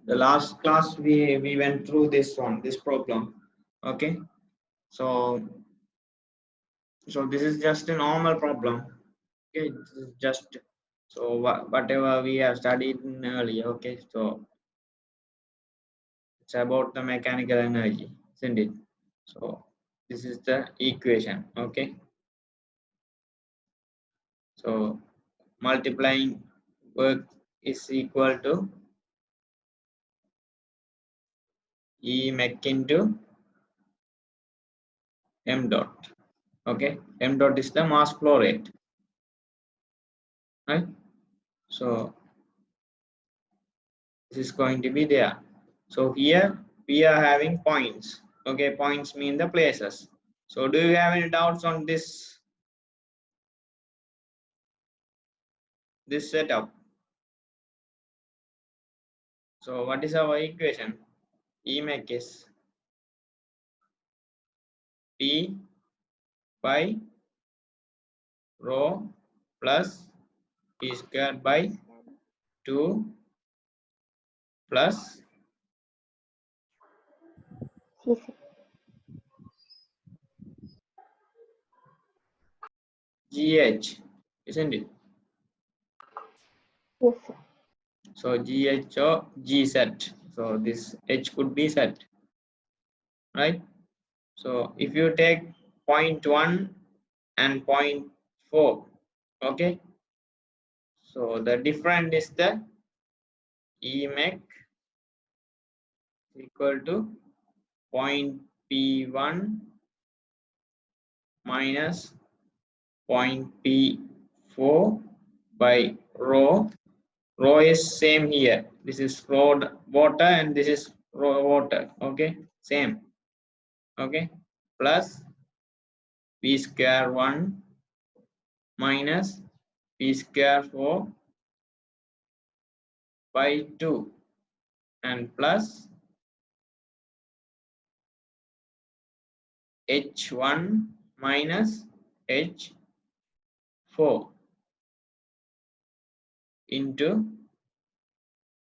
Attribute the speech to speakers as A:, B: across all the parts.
A: The last class we went through this problem. Okay, so this is just a normal problem. Okay, this is just so whatever we have studied in earlier. Okay, so it's about the mechanical energy, isn't it? So this is the equation. Okay, so multiplying work is equal to E mech into m dot. Okay, m dot is the mass flow rate, right? So this is going to be there. So here we are having points. Okay, points mean the places. So do you have any doubts on this setup? So what is our equation? E mech is P by rho plus P squared by 2 plus
B: Yes, sir.
A: GH, isn't it?
B: Yes, sir.
A: So GH or G set. So this H could be set, right? So if you take 0.1 and 0.4, okay, so the difference is the E mech equal to 0.P1 minus 0.P4 by rho. Rho is same here. This is raw water and this is raw water. Okay, same. Okay, plus P square 1 minus P square 4 by 2 and plus H1 minus H4 into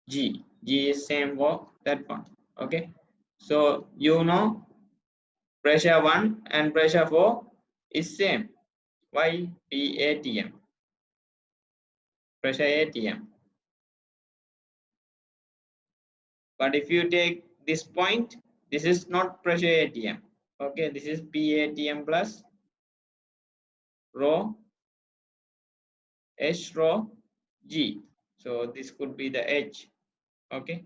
A: G. G is same for that one. Okay. So you know pressure 1 and pressure 4 is same. Why? P ATM. Pressure ATM. But if you take this point, this is not pressure ATM. Okay, this is P ATM plus rho H rho G. So this could be the H. Okay.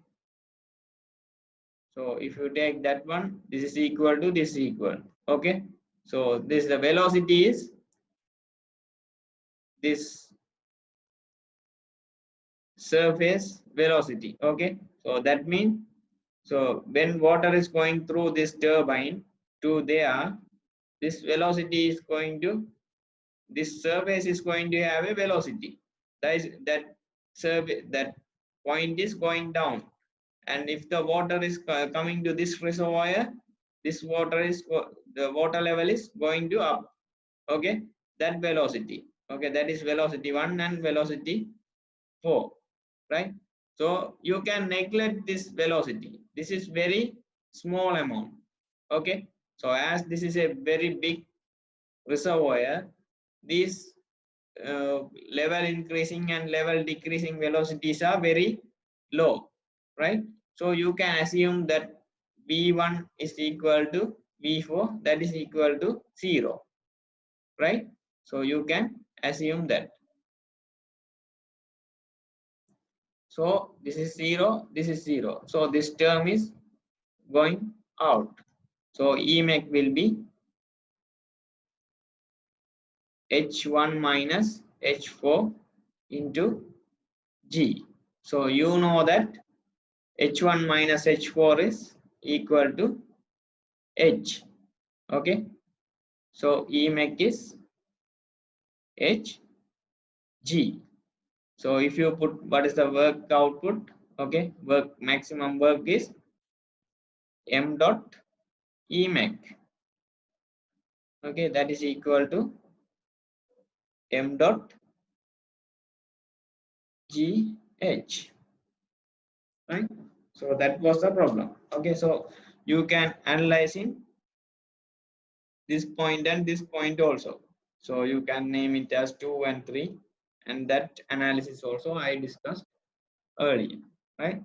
A: So if you take that one, this is equal to this equal. Okay. So this the velocity is this surface velocity. Okay. So that means so when water is going through this turbine to there, this velocity is going to this surface is going to have a velocity. That surface that point is going down. And if the water is coming to this reservoir, this water is the water level is going to up. Okay, that velocity. Okay, that is velocity 1 and velocity 4, right? So you can neglect this velocity. This is very small amount. Okay, so as this is a very big reservoir, these level increasing and level decreasing velocities are very low, right? So you can assume that V1 is equal to V4, that is equal to 0, right? So you can assume that. So this is 0, this is 0. So this term is going out. So E mech will be H1 minus H4 into G. So you know that H1 minus H4 is equal to H. Okay. So E mech is Hg. So if you put what is the work output, okay, work maximum work is m dot E mech. Okay, that is equal to m dot Gh. Right. So that was the problem. Okay, so you can analyze in this point and this point also. So you can name it as 2 and 3, and that analysis also I discussed earlier, right?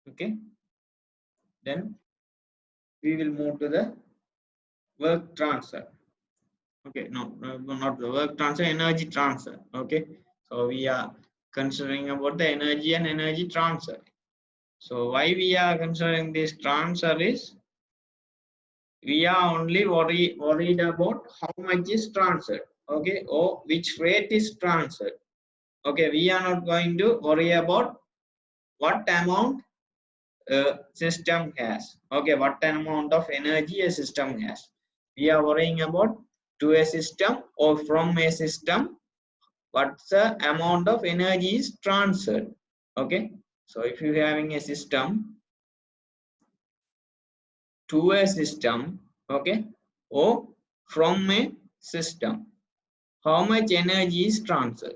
A: Okay, then we will move to the work transfer. Okay, not the work transfer, energy transfer. Okay, so we are considering about the energy and energy transfer. So why we are considering this transfer is we are only worried about how much is transferred, okay, or which rate is transferred. Okay, we are not going to worry about what amount system has. Okay, what amount of energy a system has. We are worrying about to a system or from a system, what's the amount of energy is transferred. Okay, so if you having a system to a system, okay, or from a system, how much energy is transferred.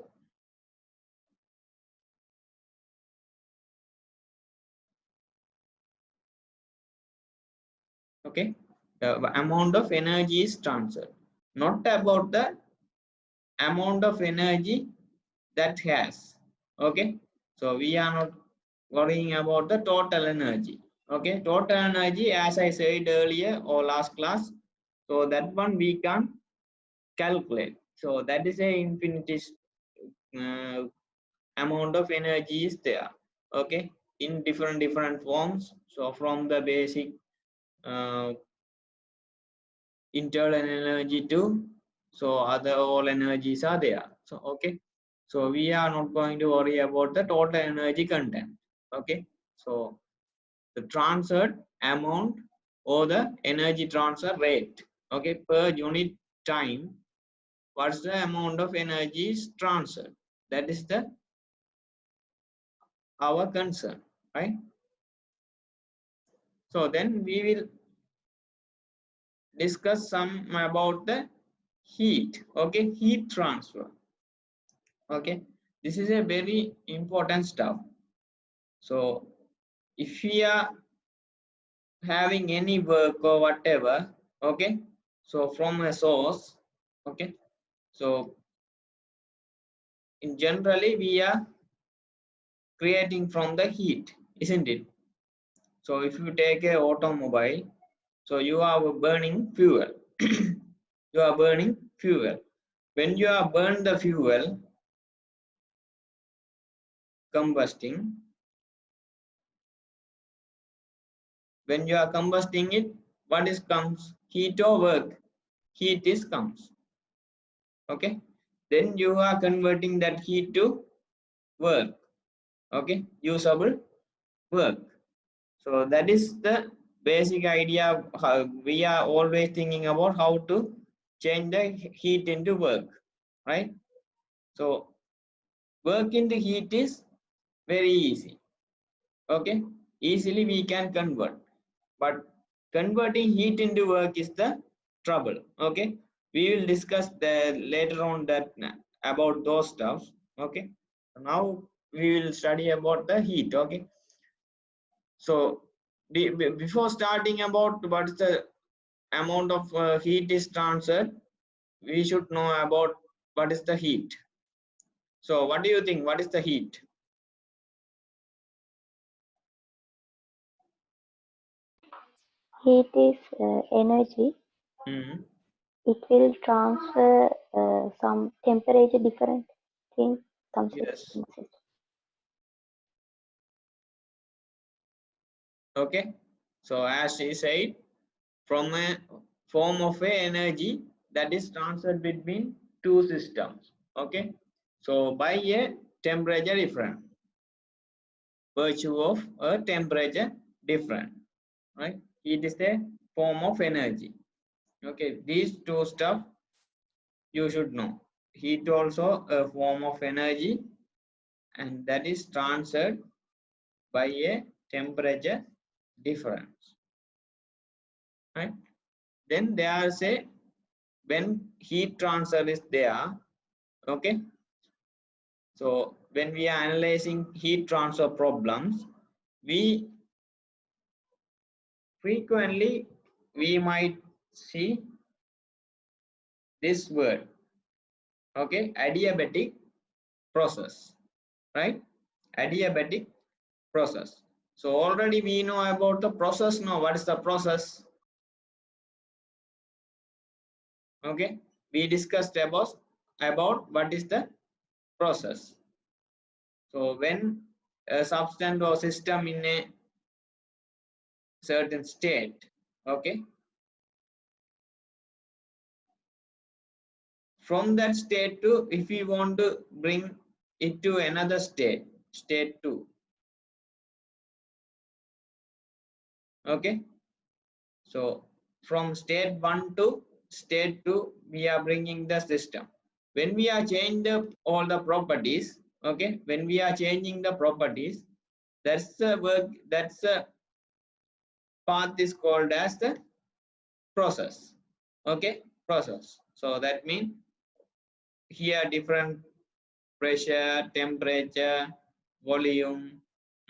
A: Okay, the amount of energy is transferred, not about the amount of energy that has. Okay, so we are not worrying about the total energy. Okay, total energy, as I said earlier or last class, so that one we can calculate. So that is a infinite uh, amount of energy is there. Okay, in different forms. So from the basic uh, internal energy to, so other all energies are there. So okay, so we are not going to worry about the total energy content. Okay, so the transferred amount or the energy transfer rate, okay, per unit time, what's the amount of energy is transferred, that is the our concern, right? So then we will discuss some about the heat. Okay, heat transfer. Okay, this is a very important stuff. So if we are having any work or whatever, okay, so from a source, okay, so in generally we are creating from the heat, isn't it? So if you take a automobile, so you are burning fuel. You are burning fuel. When you are burn the fuel, combusting, when you are combusting it, what is comes? Heat or work? Heat is comes. Okay, then you are converting that heat to work. Okay, usable work. So that is the basic idea. How we are always thinking about how to change the heat into work, right? So work into heat is very easy. Okay, easily we can convert, but converting heat into work is the trouble. Okay, we will discuss the later on that about those stuff. Okay, now we will study about the heat. Okay, so before starting about what is the amount of heat is transferred, we should know about what is the heat. So what do you think, what is the heat?
B: Heat is energy.
A: Hmm.
B: It will transfer some temperature different things, some
A: Yes.
B: system.
A: Okay, so as she said, from a form of a energy that is transferred between two systems. Okay, so by a temperature difference, virtue of a temperature difference, right? It is a form of energy. Okay, these two stuff you should know. Heat also a form of energy, and that is transferred by a temperature difference, right? Then there is a, when heat transfer is there, okay, so when we are analyzing heat transfer problems, we frequently we might see this word, okay, adiabatic process, right? Adiabatic process. So already we know about the process. Now what is the process? Okay, we discussed about what is the process. So when a substance or system in a certain state, okay, from that state to, if we want to bring it to another state, state 2, okay, so from state 1 to state 2 we are bringing the system. When we are changing all the properties, okay, when we are changing the properties, that's the work, that's the path is called as the process, okay, process. So that means here different pressure, temperature, volume,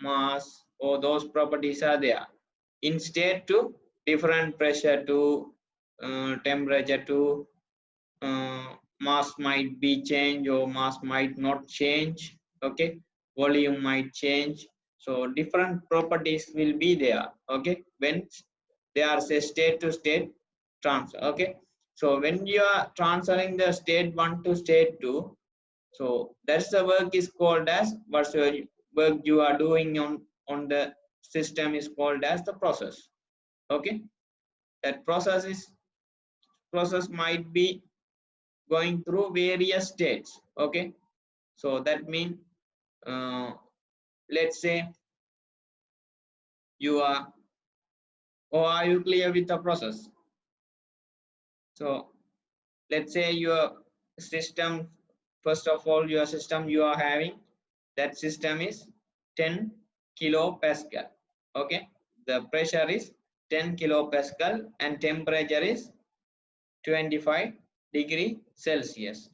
A: mass, all those properties are there. In state 2, different pressure to temperature to mass might be changed or mass might not change, okay, volume might change. So different properties will be there, okay, when they are say state to state transfer, okay. So when you are transferring the state 1 to state 2, so that's the work is called as, what's the work you are doing on the system is called as the process, okay. That process might be going through various states, okay. So that means let's say you are, or are you clear with the process? So let's say your system, first of all your system you are having, that system is 10 kilopascal, okay, the pressure is 10 kilopascal and temperature is 25 degrees Celsius.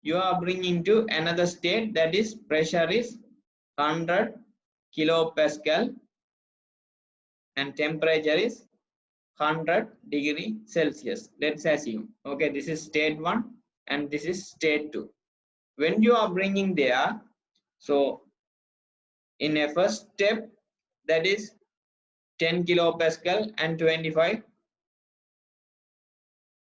A: You are bringing to another state, that is pressure is 100 kilopascal and temperature is 100 degrees Celsius. Let's assume, okay, this is state 1 and this is state 2. When you are bringing there, so in a first step, that is 10 kilopascal and 25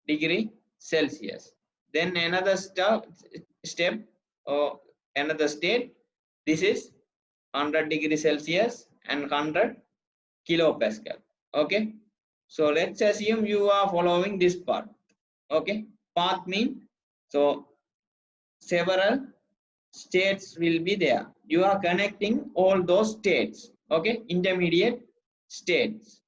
A: degrees Celsius. Then another step or another state, this is 100 degrees Celsius and 100 kilopascal, okay. So let's assume you are following this path, okay. Path mean, so several states will be there, you are connecting all those states, okay, intermediate states,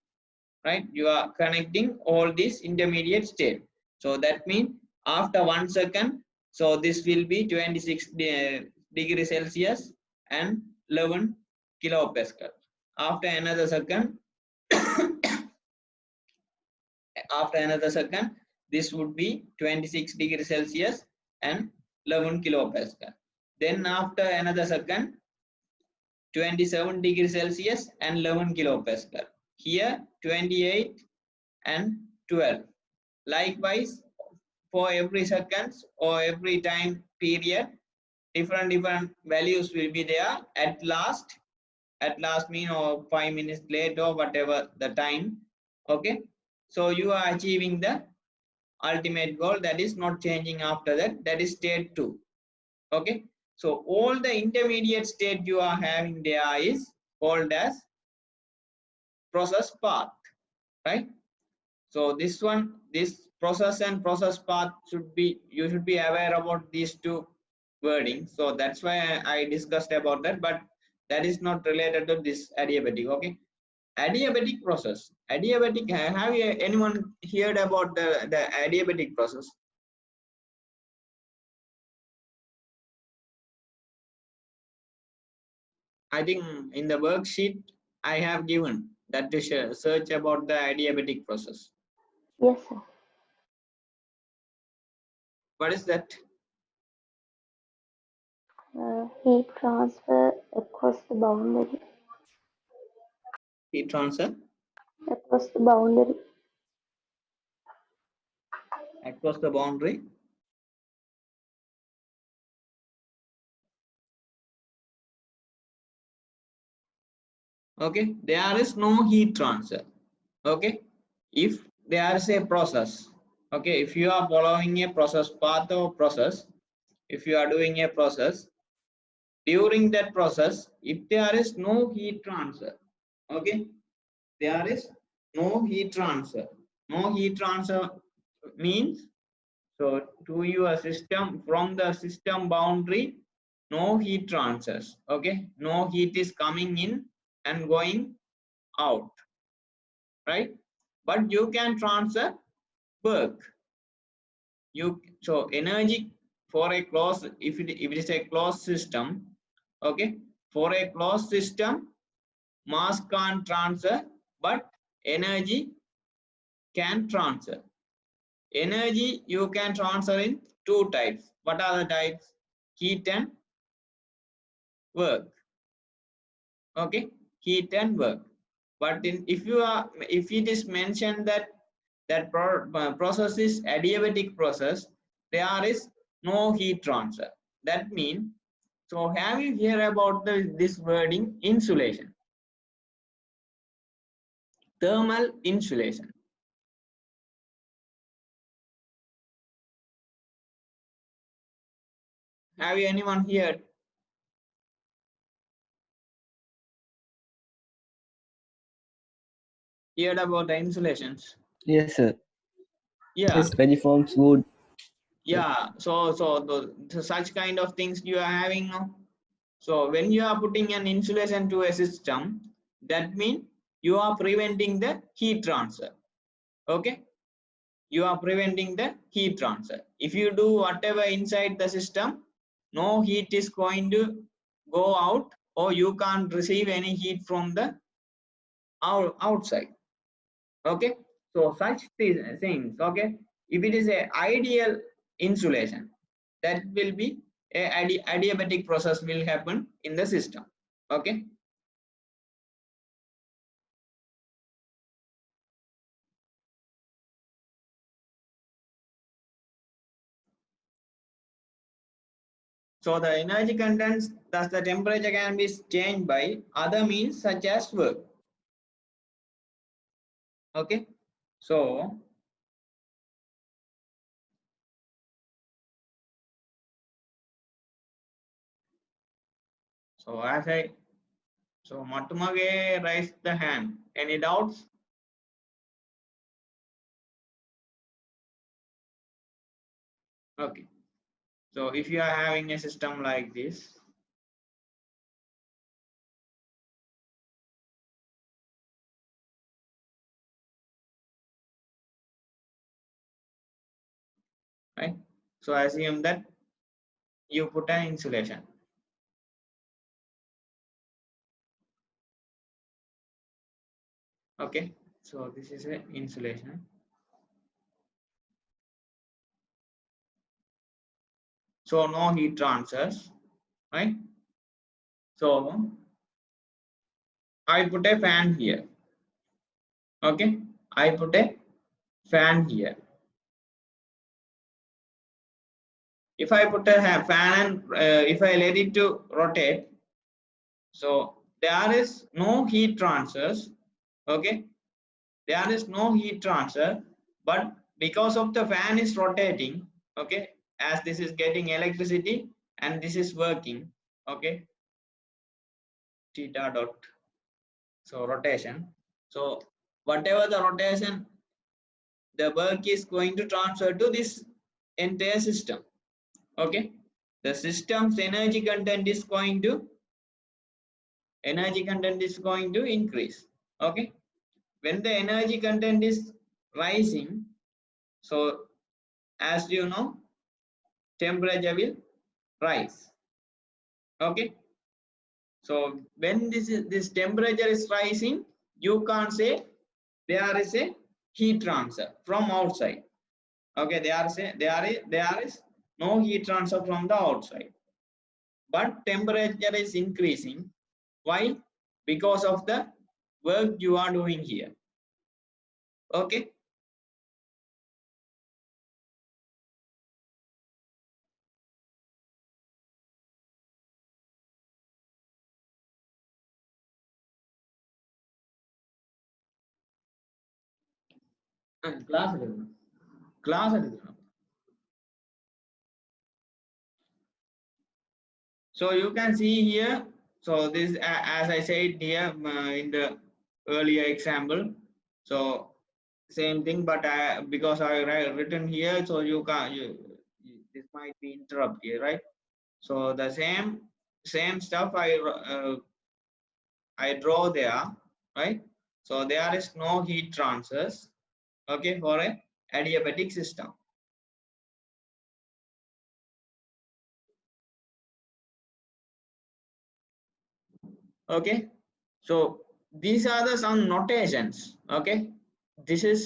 A: right, you are connecting all these intermediate states. So that means after 1 second, so this will be 26 degrees Celsius and 11 kilopascal. After another second after another second, this would be 26 degrees Celsius and 11 kilopascal. Then after another second, 27 degrees Celsius and 11 kilopascal. Here 28 and 12. Likewise, for every seconds or every time period, different values will be there. At last mean, or 5 minutes late or whatever the time, okay. So you are achieving the ultimate goal, that is not changing after that, that is state 2, okay. So all the intermediate state you are having there is called as process path, right. So this one, this process and process path should be, you should be aware about these two wordings. So that's why I discussed about that, but that is not related to this adiabatic, okay. Adiabatic process, adiabatic, have you, anyone heard about the adiabatic process? I think in the worksheet I have given that to search about the adiabatic process.
B: Yes, sir.
A: What is that?
B: Heat transfer across the boundary.
A: Heat transfer
B: Across across the boundary.
A: Across the boundary. Okay, there is no heat transfer. Okay, if there is a process, okay, if you are following a process path or process, if you are doing a process, during that process, if there is no heat transfer, okay, there is no heat transfer. No heat transfer means, so to your system, from the system boundary, no heat transfers. Okay, no heat is coming in and going out, right? But you can transfer work. You, so energy for a closed, if it is a closed system, okay, for a closed system, mass can't transfer, but energy can transfer. Energy you can transfer in two types. What are the types? Heat and work. Okay, heat and work. But if it is mentioned that process is adiabatic process, there is no heat transfer. That means, so have you heard about this wording insulation? Thermal insulation. Have you anyone heard? Heard about the insulations?
C: Yes, sir.
A: Yeah.
C: Yes, veggie forms wood.
A: Yeah. So such kind of things you are having now. So when you are putting an insulation to a system, that means you are preventing the heat transfer. Okay, you are preventing the heat transfer. If you do whatever inside the system, no heat is going to go out, or you can't receive any heat from the outside. Okay, so such things. Okay, if it is a ideal insulation, that will be a adiabatic process will happen in the system. Okay, so the energy contents, thus the temperature can be changed by other means such as work. Okay, so as I, so Matumage raised the hand. Any doubts? Okay, so if you are having a system like this, right? So assume that you put an insulation. Okay, so this is an insulation. So no heat transfers, right? So I put a fan here. Okay, I put a fan here. If I put a fan and if I let it to rotate, so there is no heat transfers. Okay, there is no heat transfer, but because of the fan is rotating, okay, as this is getting electricity and this is working, okay, theta dot, so rotation, so whatever the rotation, the work is going to transfer to this entire system. Okay, the system's energy content is going to increase. Okay, when the energy content is rising, so as you know, temperature will rise. Okay, so when this temperature is rising, you can't say there is a heat transfer from outside. Okay, there is no heat transfer from the outside, but temperature is increasing. Why? Because of the work you are doing here. Okay. Class എടുക്കണം. Class എടുക്കണം. So you can see here, so this as I said here in the earlier example, so same thing, but because I written here, so you can this might be interrupt here, right? So the same stuff I draw there, right? So there is no heat transfers, okay, for a adiabatic system. Okay, so these are the some notations. Okay, this is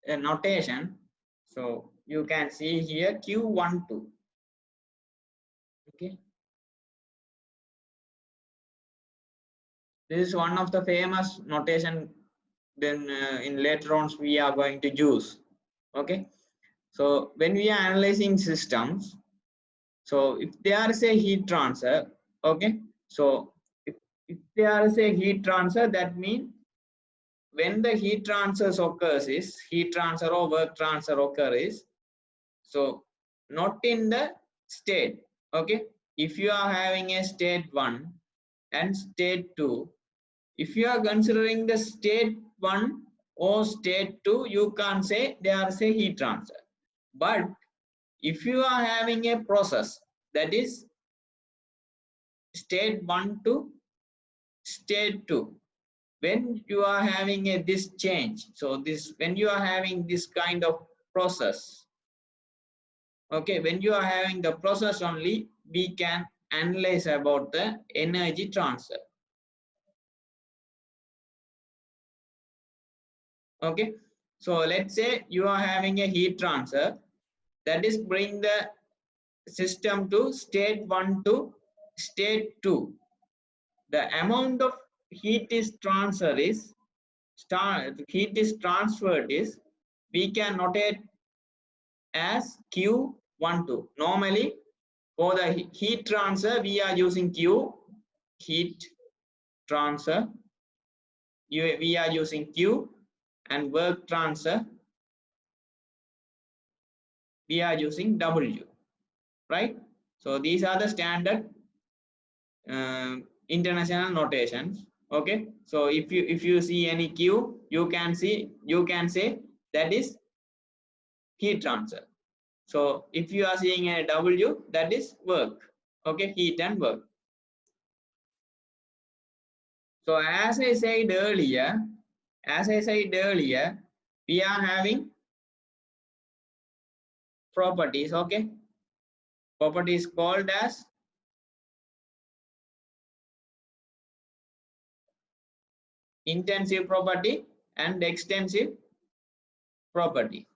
A: a notation, so you can see here Q12. Okay, this is one of the famous notation, then in later on we are going to use. Okay, so when we are analyzing systems, so if there is a heat transfer, okay, so if there is a heat transfer, that means when the heat transfers occurs is heat transfer or work transfer occurs is, so not in the state. Okay, if you are having a state 1 and state 2, if you are considering the state 1 or state 2, you can't say there is a heat transfer. But if you are having a process that is state 1 to state 2, when you are having a this change, so this when you are having this kind of process, okay, when you are having the process only, we can analyze about the energy transfer. Okay, so let's say you are having a heat transfer, that is bring the system to state 1 to state 2. The amount of heat is transfer is heat is transferred is, we can notate as Q12. Normally for the heat transfer we are using Q, heat transfer, we are using Q, and work transfer we are using W, right? So these are the standard international notations. Okay, so if you see any Q, you can say that is heat transfer. So if you are seeing a W, that is work. Okay, heat and work. So as I said earlier, we are having properties. Okay, properties called as intensive property and extensive property,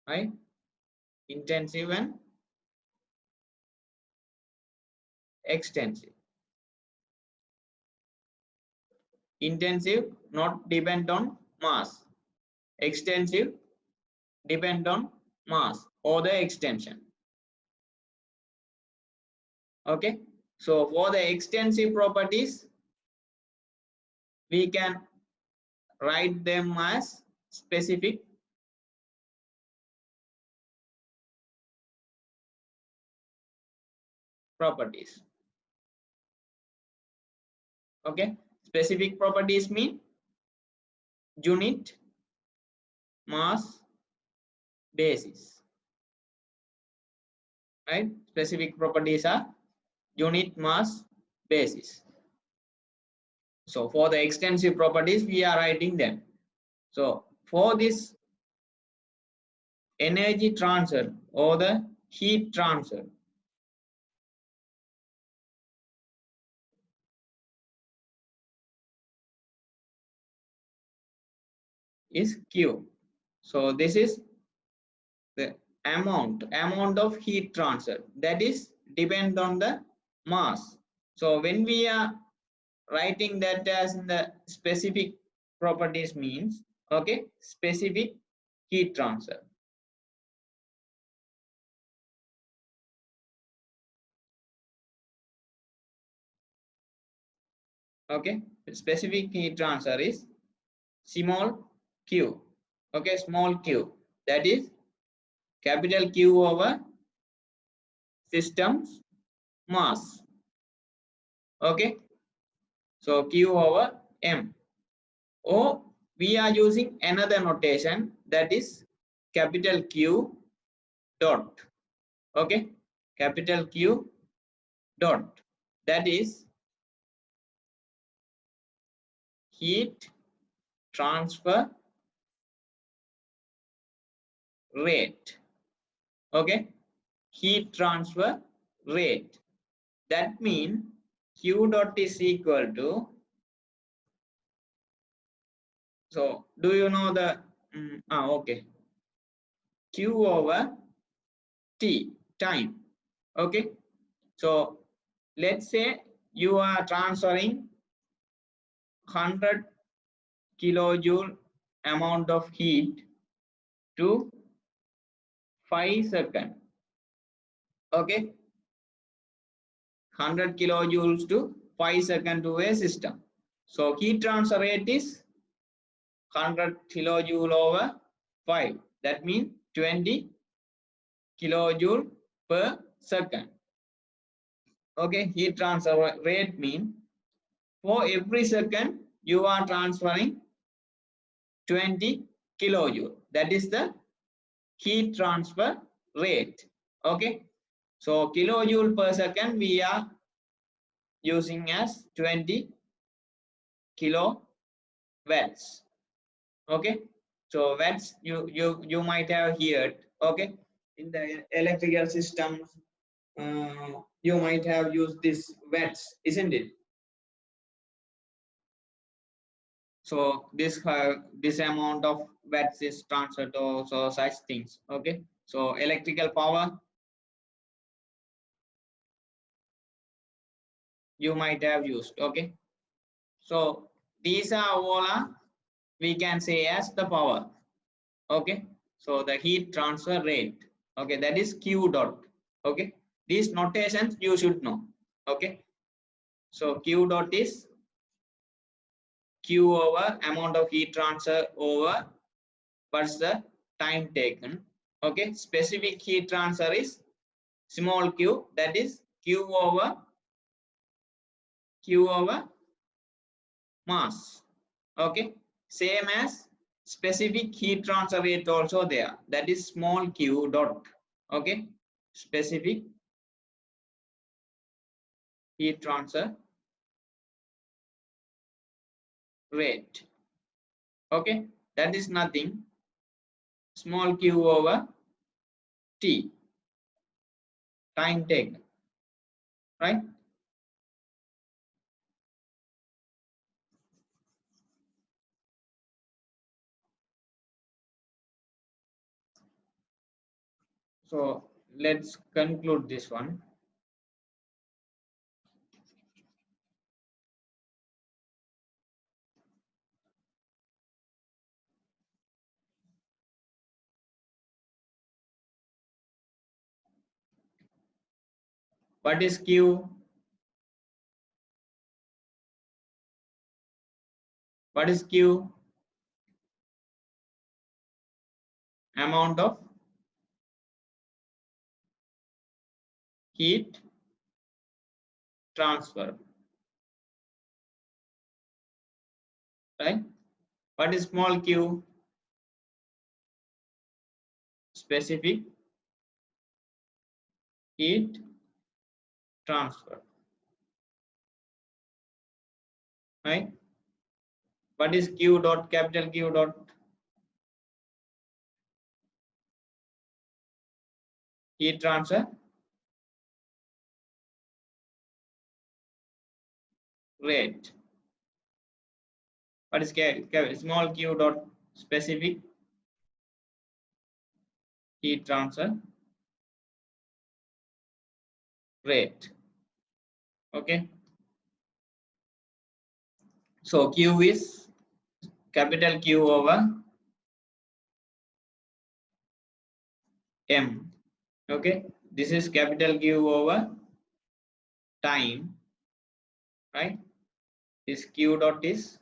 A: right? Intensive and extensive. Intensive not depend on mass, extensive depend on mass or the extension. Okay, so for the extensive properties we can write them as specific properties. Okay, specific properties mean unit mass basis, right? Specific properties are unit mass basis. So for the extensive properties we are writing them. So for this energy transfer or the heat transfer, is Q. So this is the amount of heat transfer, that is depend on the mass. So when we are writing that as in the specific properties means, okay, specific heat transfer. Okay, specific heat transfer is small q. Okay, small q, that is capital Q over system's mass. Okay, so Q over M. Or we are using another notation, that is capital Q dot. Okay, capital Q dot, that is heat transfer rate. Okay, heat transfer rate. That means Q dot is equal to, so do you know the okay, Q over T, time. Okay, so let's say you are transferring 100 kilojoule amount of heat to 5 seconds. Okay, 100 kilojoules to 5 seconds to a system. So heat transfer rate is 100 kilojoule over 5. That means 20 kilojoule per second. Okay, heat transfer rate means for every second you are transferring 20 kilojoule. That is the heat transfer rate. Okay, so kilojoule per second we are using as 20 kilowatts. Okay, so watts you might have heard. Okay, in the electrical systems you might have used this watts, isn't it? So this amount of watts is transferred to so such things. Okay, so electrical power you might have used. Okay, so these are all we can say as the power. Okay, so the heat transfer rate, okay, that is Q dot. Okay, these notations you should know. Okay, so Q dot is Q over amount of heat transfer over what's the time taken. Okay, specific heat transfer is small q, that is Q over mass. Okay, same as specific heat transfer rate also there, that is small q dot. Okay, specific heat transfer rate. Okay, that is nothing, small q over t, time taken, right? So let's conclude this one. What is q? What is q? Amount of heat transfer, right? What is small q? Specific heat transfer, right? What is q dot, capital Q dot? Heat transfer rate. What is small q dot? Specific heat transfer rate. Okay, So Q is capital Q over M. Okay, this is capital Q over time, right? This Q dot is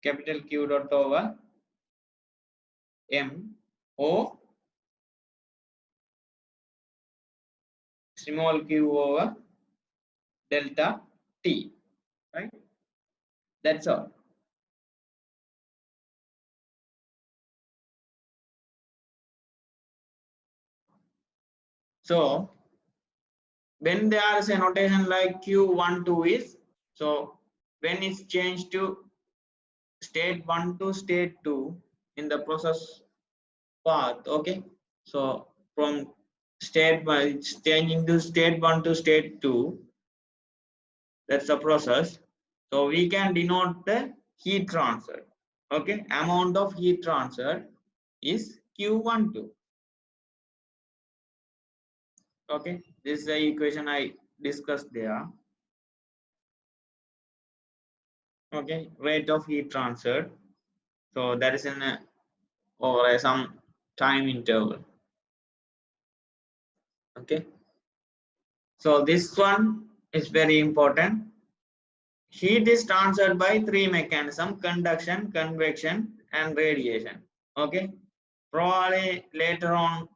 A: capital Q dot over M or small q over delta T, right? That's all. So when there is a notation like Q12 is, so when it's changed to state 1 to state 2 in the process path, okay? So from state 1, it's changing to state 1 to state 2, that's the process. So we can denote the heat transfer, okay? Amount of heat transfer is Q12. Okay, this is the equation I discussed there. Okay, rate of heat transfer. So that is in a, over some time interval. Okay, so this one is very important. Heat is transferred by three mechanisms: conduction, convection, and radiation. Okay, probably later on,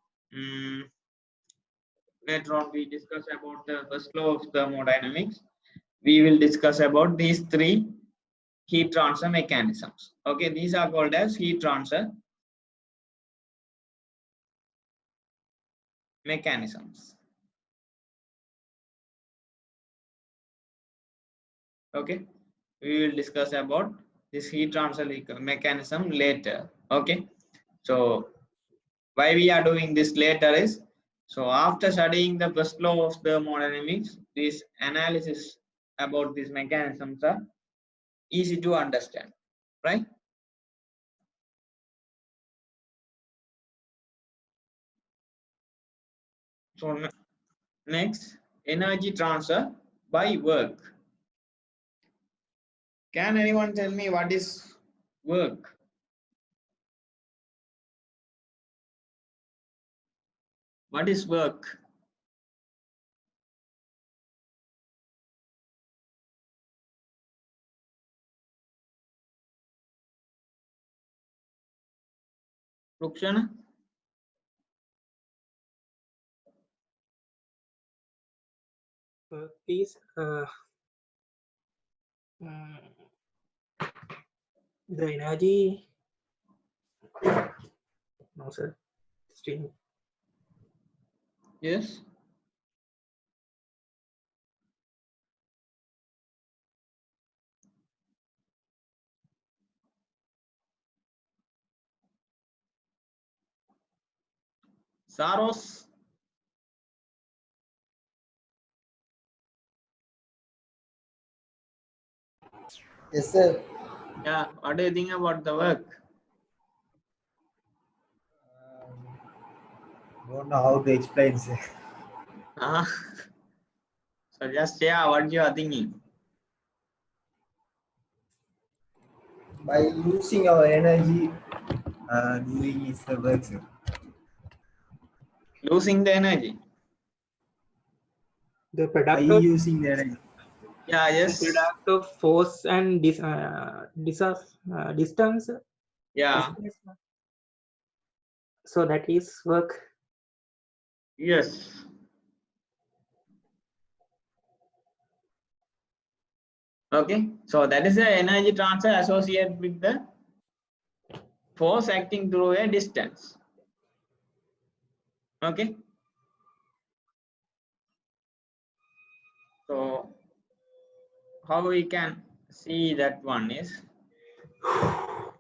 A: we discuss about the first law of thermodynamics. We will discuss about these three heat transfer mechanisms. Okay, these are called as heat transfer mechanisms. Okay, we will discuss about this heat transfer mechanism later. Okay, so why we are doing this later is, so after studying the first law of thermodynamics, this analysis about these mechanisms are easy to understand, right? So next, energy transfer by work. Can anyone tell me what is work? What is work? Rukshana?
C: Please, the energy. No, sir. Stream.
A: Yes. Saros?
D: Yes, sir.
A: Yeah, what do you think about the work?
D: Don't know how to explain, sir.
A: So just share what you are thinking.
D: By using our energy, doing is the work, sir.
A: Losing the energy.
C: The
D: By
C: product of,
D: using the energy.
A: Yeah,
C: the
A: yes.
C: product of force and distance.
A: Yeah,
C: So that is work.
A: yes. Okay, so that is the energy transfer associated with the force acting through a distance. Okay. So how we can see that one is,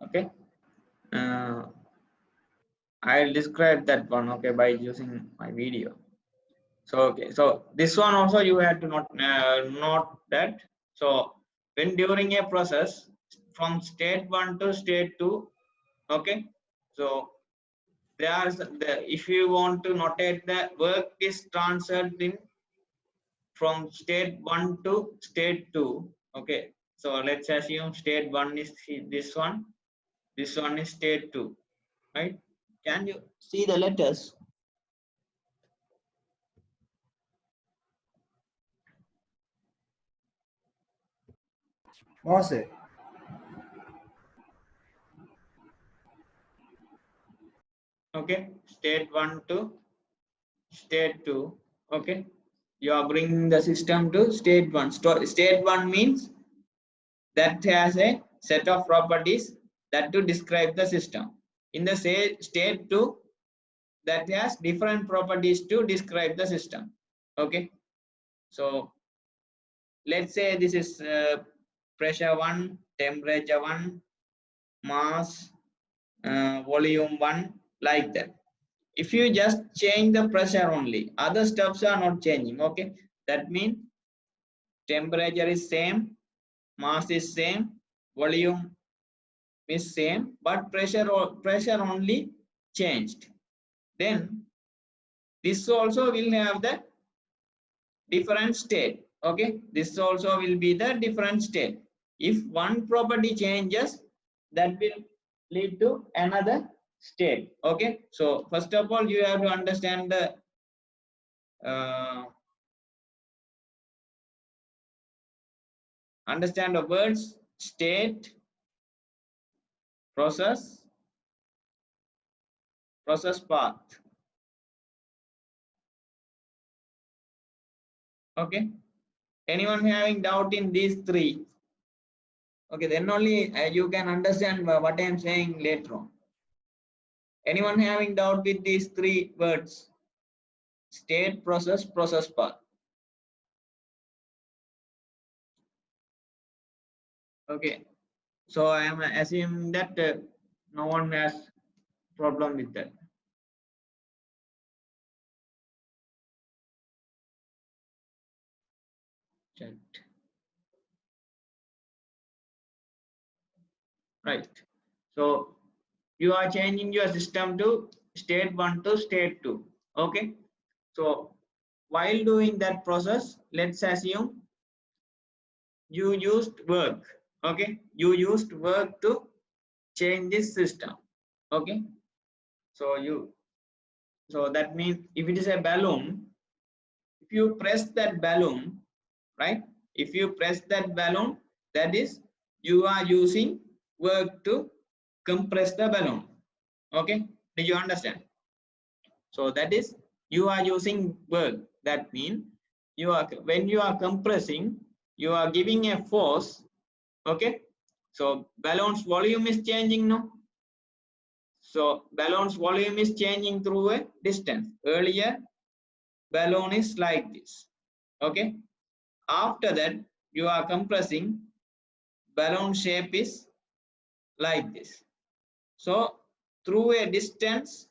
A: okay. I'll describe that one, okay, by using my video. So okay, so this one also you have to note that. So when during a process from state 1 to state 2, okay, so if you want to notate the work is transferred in from state 1 to state 2. Okay, so let's assume state 1 is this one is state 2, right? Can you see the letters?
D: No, sir.
A: Okay, state 1 to state 2. Okay, you are bringing the system to state 1. State 1 means that has a set of properties that to describe the system. In the state 2, that has different properties to describe the system. Okay, so let's say this is pressure 1, temperature 1, mass, volume 1, like that. If you just change the pressure only, other stuffs are not changing. Okay, that means temperature is same, mass is same, volume is same, but pressure only changed. Then this also will have the different state. Okay, this also will be the different state. If one property changes, that will lead to another state. Okay, so first of all, you have to understand the words state, process path. Okay, anyone having doubt in these three? Okay, then only you can understand what I am saying later on. Anyone having doubt with these three words? State, process path. Okay, so I am assuming that no one has problem with that. Chat. Right. So you are changing your system to state 1 to state 2. Okay. So while doing that process, let's assume you used work. Okay, you used work to change this system. Okay, so that means if it is a balloon, if you press that balloon, right, if you press that balloon, that is you are using work to compress the balloon. Okay, did you understand? So that is you are using work. That means you are, when you are compressing, you are giving a force. Okay, so balloon's volume is changing now. So balloon's volume is changing through a distance. Earlier balloon is like this. Okay, after that you are compressing, balloon shape is like this. So through a distance,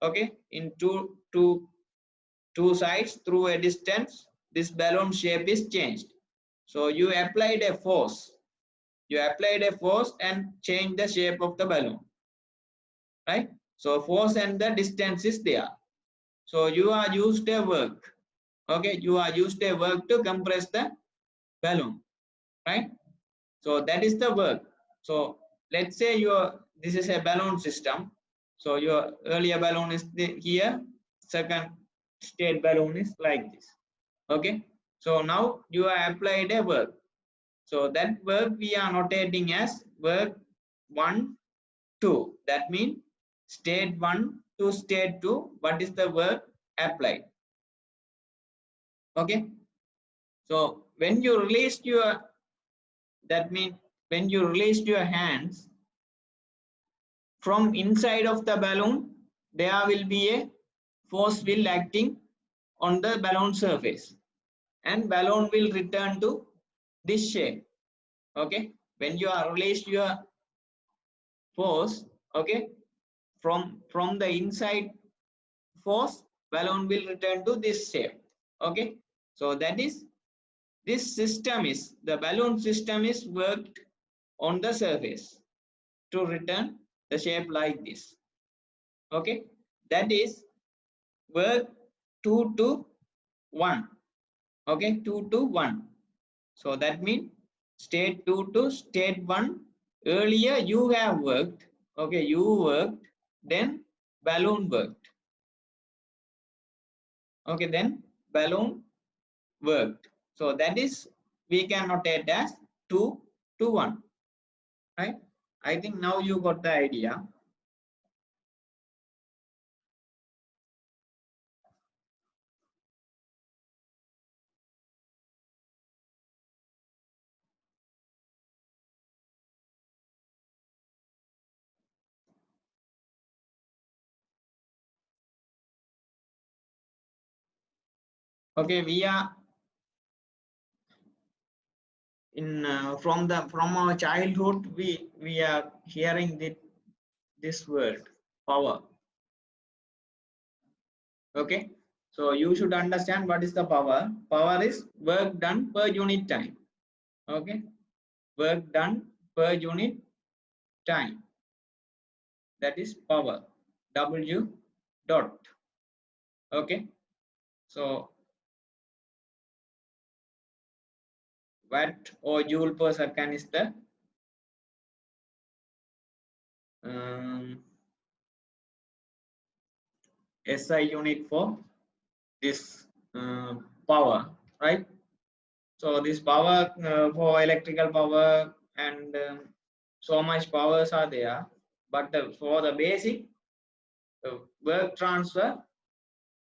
A: okay, in two sides, through a distance, this balloon shape is changed. So you applied a force. You applied a force and changed the shape of the balloon. Right? So force and the distance is there. So you are used a work. Okay, you are used a work to compress the balloon. Right? So that is the work. So let's say this is a balloon system. So your earlier balloon is here, second state balloon is like this. Okay, so now you have applied a work. So that work we are notating as work 1, 2. That means state 1 to state 2, what is the work applied? Okay, so when you released your, that means when you released your hands from inside of the balloon, there will be a force will acting on the balloon surface, and balloon will return to this shape. Okay, when you are released your force, okay, from the inside force, balloon will return to this shape. Okay, so that is, this system is, the balloon system is worked on the surface to return the shape like this. Okay, that is work 2 to 1. Okay, 2 to 1. So that means state 2 to state 1. Earlier you have worked. Okay, you worked, then balloon worked. Okay, then balloon worked. So that is, we can notate as 2 to 1. Right? I think now you got the idea. Okay, we are in from our childhood, we are hearing this word power. Okay, so you should understand what is the power. Power is work done per unit time. Okay, work done per unit time, that is power, W dot. Okay, so watt or joule per second is the SI unit for this power, right? So this power for electrical power and so much powers are there, but for the basic work transfer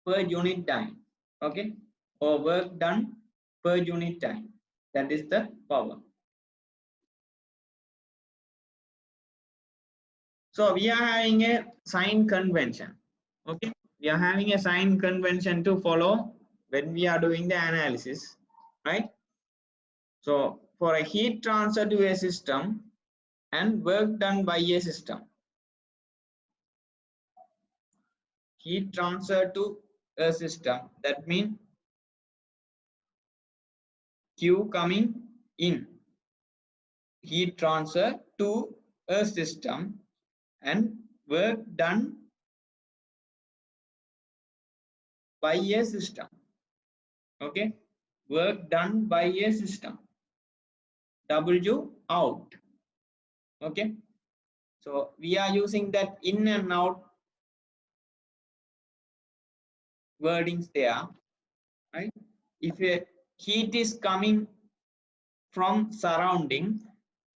A: per unit time, okay, or work done per unit time, that is the power. So we are having a sign convention. Okay, we are having a sign convention to follow when we are doing the analysis, right? So for a heat transfer to a system and work done by a system, heat transfer to a system, that means Q coming in, heat transfer to a system and work done by a system. Okay, work done by a system, W out. Okay, so we are using that in and out wordings there, right? If a heat is coming from surrounding,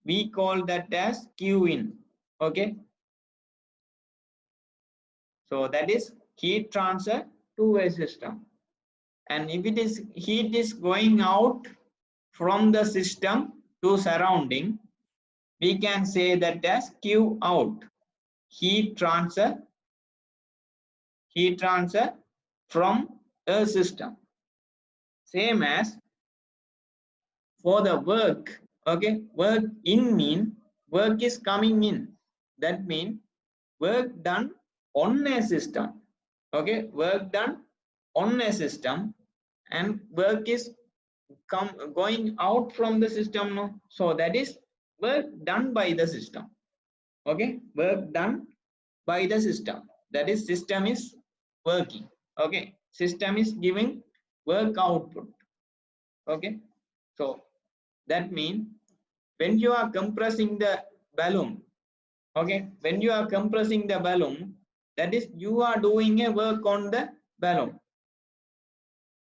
A: we call that as Q in. Okay, so that is heat transfer to a system. And if it is heat is going out from the system to surrounding, we can say that as Q out, heat transfer from a system. Same as for the work. Okay, work in mean work is coming in, that means work done on a system. Okay, work done on a system, and work is going out from the system, no? So that is work done by the system. Okay, work done by the system, that is system is working. Okay, system is giving work output. Okay, so that means when you are compressing the balloon, okay, when you are compressing the balloon, that is you are doing a work on the balloon.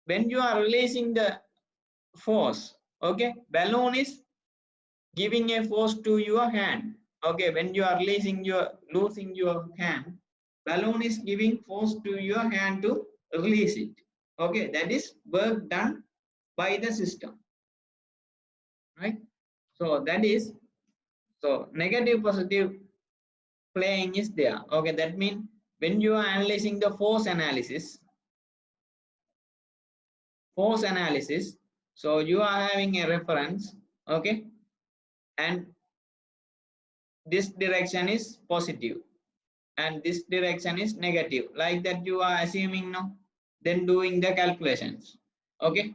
A: When you are releasing the force, okay, balloon is giving a force to your hand. Okay, when you are losing your hand, balloon is giving force to your hand to release it. Okay, that is work done by the system, right? So that is, so negative positive playing is there. Okay, that means when you are analyzing the force analysis, so you are having a reference. Okay, and this direction is positive and this direction is negative, like that you are assuming now, then doing the calculations. Okay,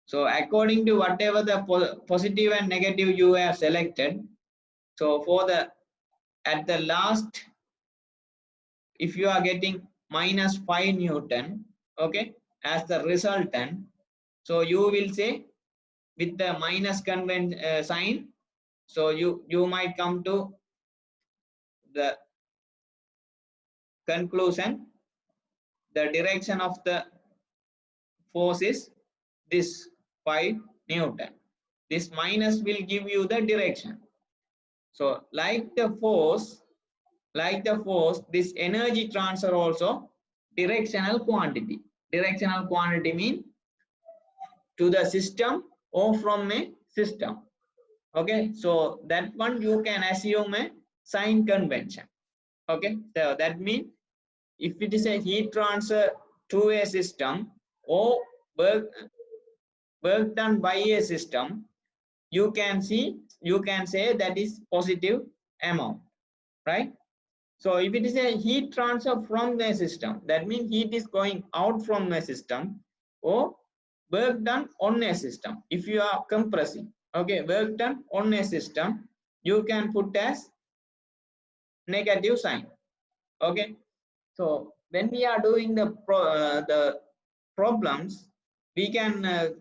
A: so according to whatever the positive and negative you have selected, so for the at the last if you are getting minus 5 Newton, okay, as the resultant, so you will say with the minus sign, so you might come to the conclusion the direction of the force is this 5 Newton. This minus will give you the direction. So like the force, this energy transfer also directional quantity. Directional quantity mean to the system or from a system. Okay, so that one you can assume a sign convention. Okay, so that means if it is a heat transfer to a system or work done by a system, you can say that is positive amount, right? So if it is a heat transfer from the system, that means heat is going out from the system, or work done on a system. If you are compressing, okay, work done on a system, you can put as negative sign. Okay, so when we are doing the problems, we can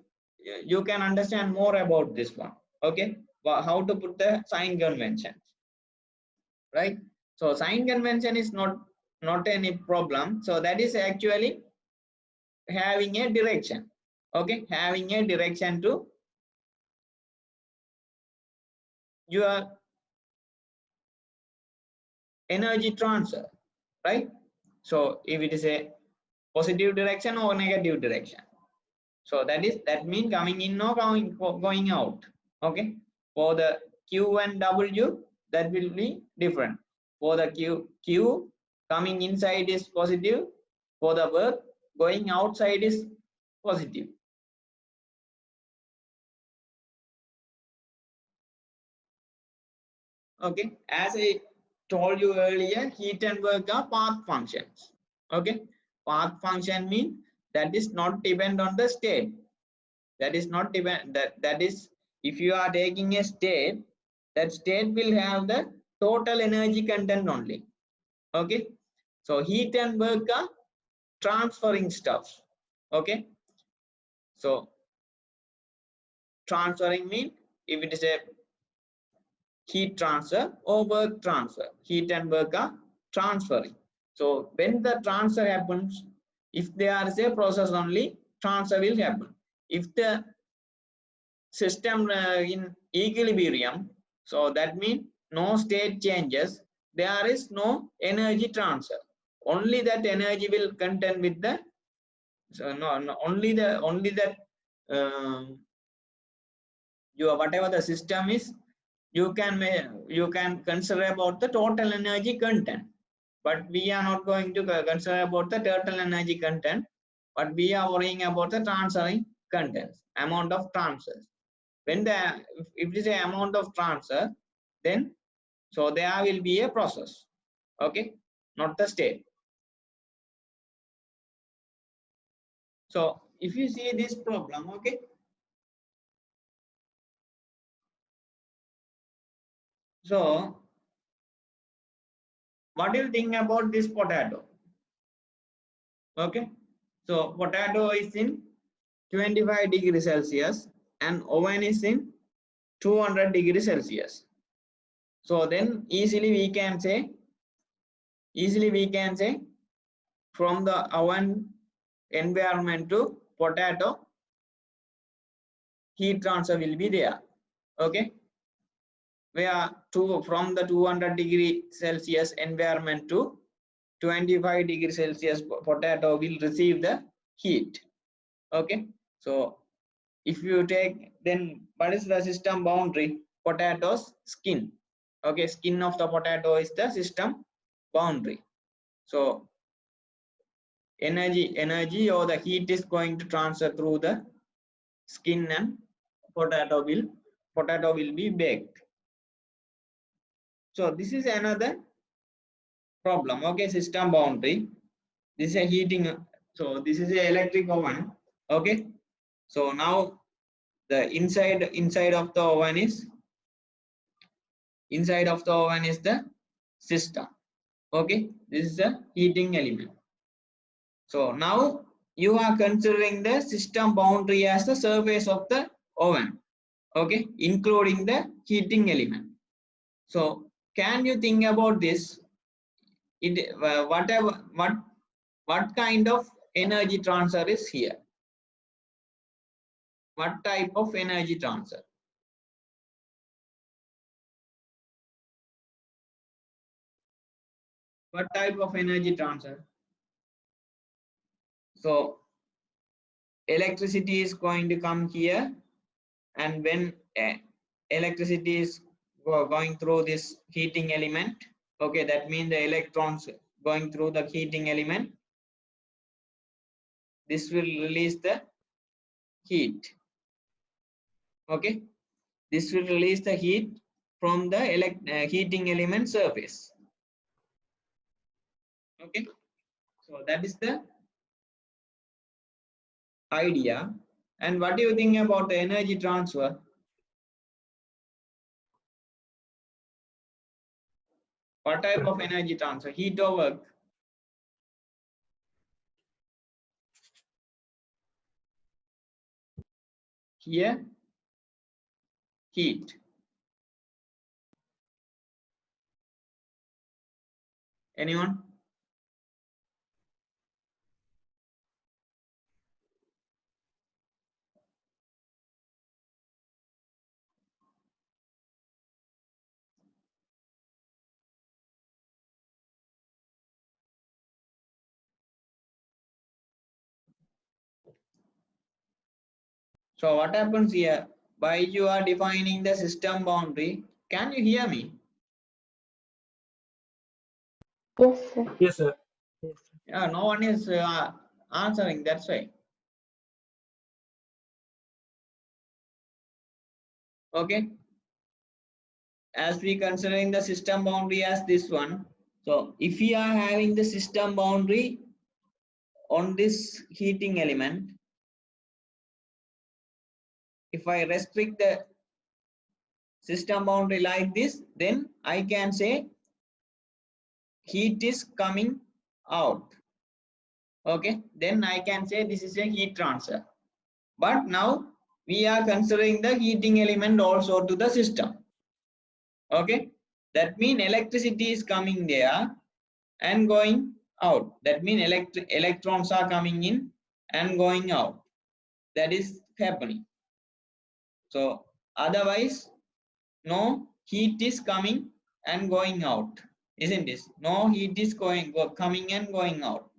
A: you can understand more about this one. Okay, how to put the sign conventions, right? So sign convention is not any problem. So that is actually having a direction. Okay, having a direction to your energy transfer, right? So if it is a positive direction or negative direction, so that means coming in or going out. Okay, for the Q and W, that will be different. For the Q coming inside is positive, for the work going outside is positive. Okay, as I told you earlier, heat and work are path functions. Okay, path function means that is not depend on the state. That is not depend, that is, if you are taking a state, that state will have the total energy content only. Okay, so heat and work are transferring stuff. Okay, so transferring means if it is a heat transfer or work transfer, heat and work are transferring. So when the transfer happens, if there is a process only, transfer will happen. If the system in equilibrium, so that means no state changes, there is no energy transfer. Only that energy will contain with the, so no only that your whatever the system is, you can consider about the total energy content, but we are not going to consider about the total energy content, but we are worrying about the transferring contents, amount of transfers. When if it is an amount of transfer, then so there will be a process. Okay, not the state. So if you see this problem, okay, so what do you think about this potato? Okay, so potato is in 25 degrees Celsius and oven is in 200 degrees Celsius. So then easily we can say from the oven environment to potato, heat transfer will be there. Okay, where from the 200 degree Celsius environment to 25 degrees Celsius potato will receive the heat. Okay, so if you take, then what is the system boundary? Potato's skin. Okay, skin of the potato is the system boundary. So energy or the heat is going to transfer through the skin and potato will be baked. So this is another problem. Okay, system boundary. This is a heating. So this is a electric oven. Okay, so now the inside of the oven is the system. Okay, this is a heating element. So now you are considering the system boundary as the surface of the oven, okay, including the heating element. So can you think about this? What kind of energy transfer is here? What type of energy transfer? What type of energy transfer? So electricity is going to come here, and when electricity is going through this heating element, okay, that means the electrons going through the heating element, this will release the heat. Okay, this will release the heat from the heating element surface. Okay, so that is the idea. And what do you think about the energy transfer? What type of energy transfer? Heat or work? Here, heat. Anyone? So what happens here? By you are defining the system boundary. Can you hear me?
B: Yes, sir.
C: Yes, sir. Yes, sir.
A: Yeah, no one is answering. That's why. Okay. As we considering the system boundary as this one. So if we are having the system boundary on this heating element, if I restrict the system boundary like this, then I can say heat is coming out. Okay, then I can say this is a heat transfer. But now we are considering the heating element also to the system. Okay, that means electricity is coming there and going out. That means electrons are coming in and going out. That is happening. So otherwise, no heat is coming and going out, isn't this? No heat is coming and going out.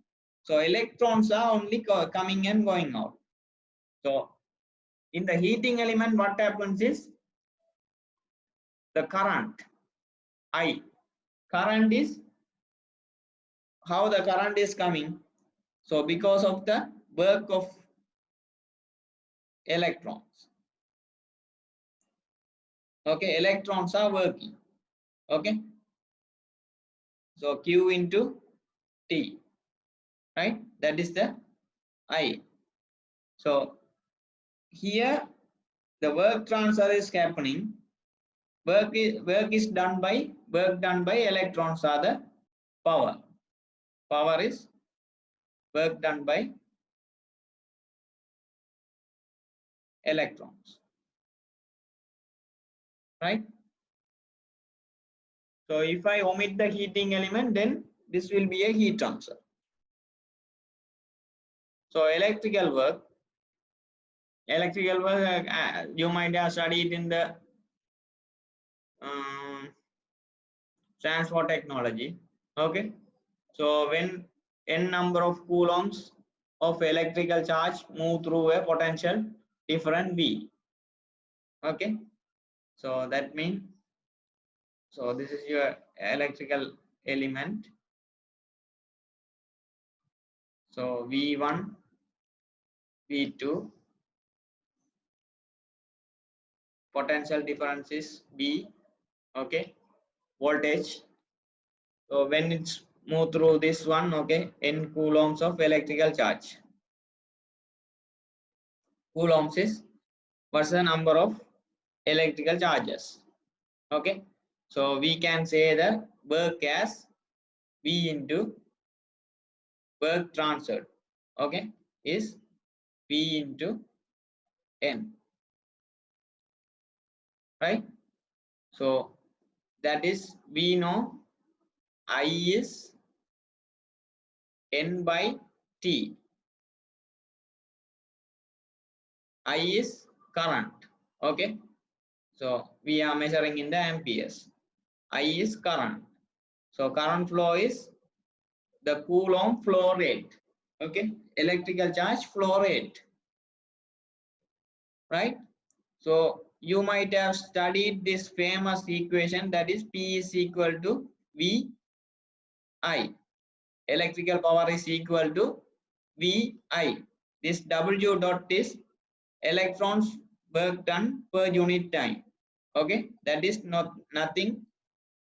A: So electrons are only coming and going out. So in the heating element, what happens is the current I. Current is how the current is coming. So because of the work of electrons. Okay, electrons are working. Okay. So Q into T, right? That is the I. So here the work transfer is happening. Work is done by electrons are the power. Power is work done by electrons, right? So if I omit the heating element, then this will be a heat transfer. So electrical work, you might have studied in the transport technology. Okay, so when n number of coulombs of electrical charge move through a potential different V. Okay, so that means, so this is your electrical element. So V1, V2, potential difference is B. Okay, voltage. So when it's move through this one, okay, n coulombs of electrical charge. Coulombs is what's the number of electrical charges. Okay, so we can say the work as V into work transferred, okay, is V into N, right? So that is, we know I is N by T. I is current, okay? So we are measuring in the amperes. I is current. So current flow is the Coulomb flow rate, okay? Electrical charge flow rate, right? So you might have studied this famous equation, that is P is equal to V I. Electrical power is equal to V I. This W dot is electrons work done per unit time, okay? That is nothing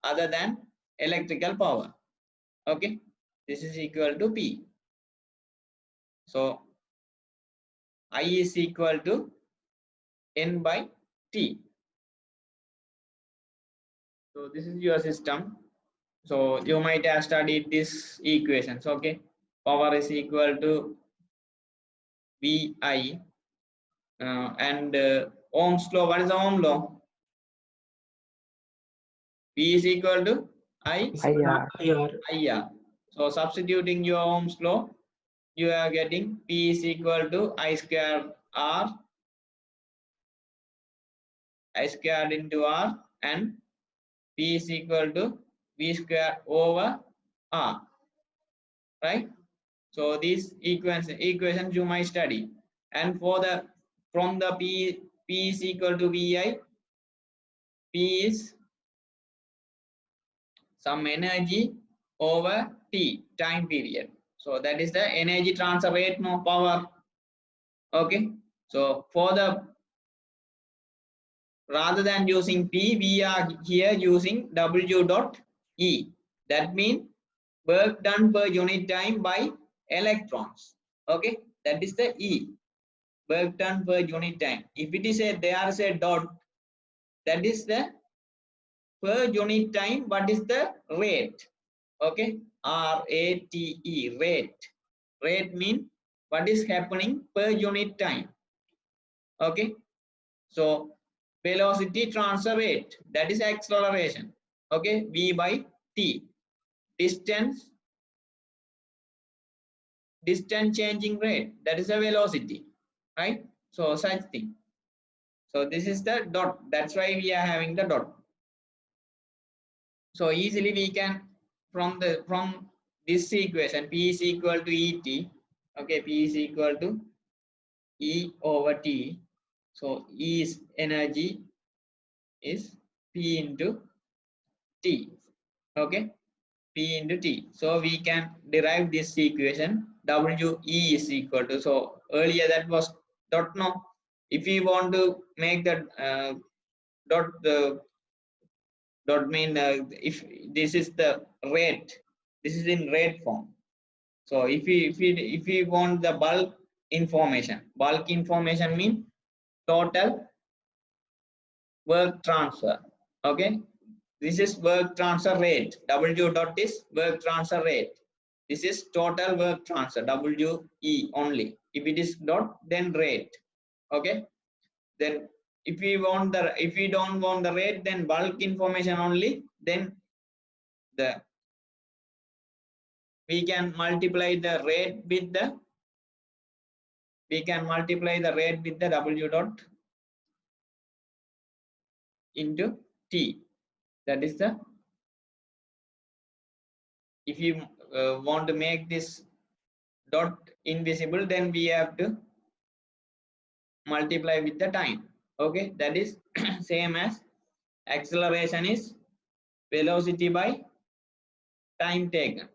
A: other than electrical power, okay? This is equal to P. So I is equal to N by T. So this is your system. So you might have studied these equations, okay? Power is equal to VI, and Ohm's law. What is the Ohm law? P is equal to I
B: IR.
C: IR.
A: So substituting your Ohm's law, you are getting P is equal to I square R, I squared into R, and P is equal to V square over R, right? So these equations you might study, and for the from the P is equal to VI, P is some energy over T time period. So that is the energy transfer rate, no power, okay? So for the, rather than using P, we are here using W dot E. That means work done per unit time by electrons, okay? That is the E, work done per unit time. If it is a, there is a dot, that is the per unit time. What is the rate, okay? RATE, rate. Rate mean what is happening per unit time, okay? So velocity transfer rate, that is acceleration, okay? V by T. Distance changing rate, that is a velocity, right? So such thing. So this is the dot, that's why we are having the dot. So easily we can, from this equation, P is equal to ET, okay? P is equal to E over T. So E is energy is P into T, okay? P into T. So we can derive this equation, WE is equal to, so earlier that was dot, no? If we want to make that dot, the dot mean, if this is the rate, this is in rate form. So if we want the bulk information mean total work transfer, okay? This is work transfer rate. W dot is work transfer rate. This is total work transfer, WE only. If it is dot, then rate, okay? Then if we don't want the rate, then bulk information only, then we can multiply the rate with the W dot into T. That is the, if you want to make this dot invisible, then we have to multiply with the time, okay? That is same as acceleration is velocity by time taken,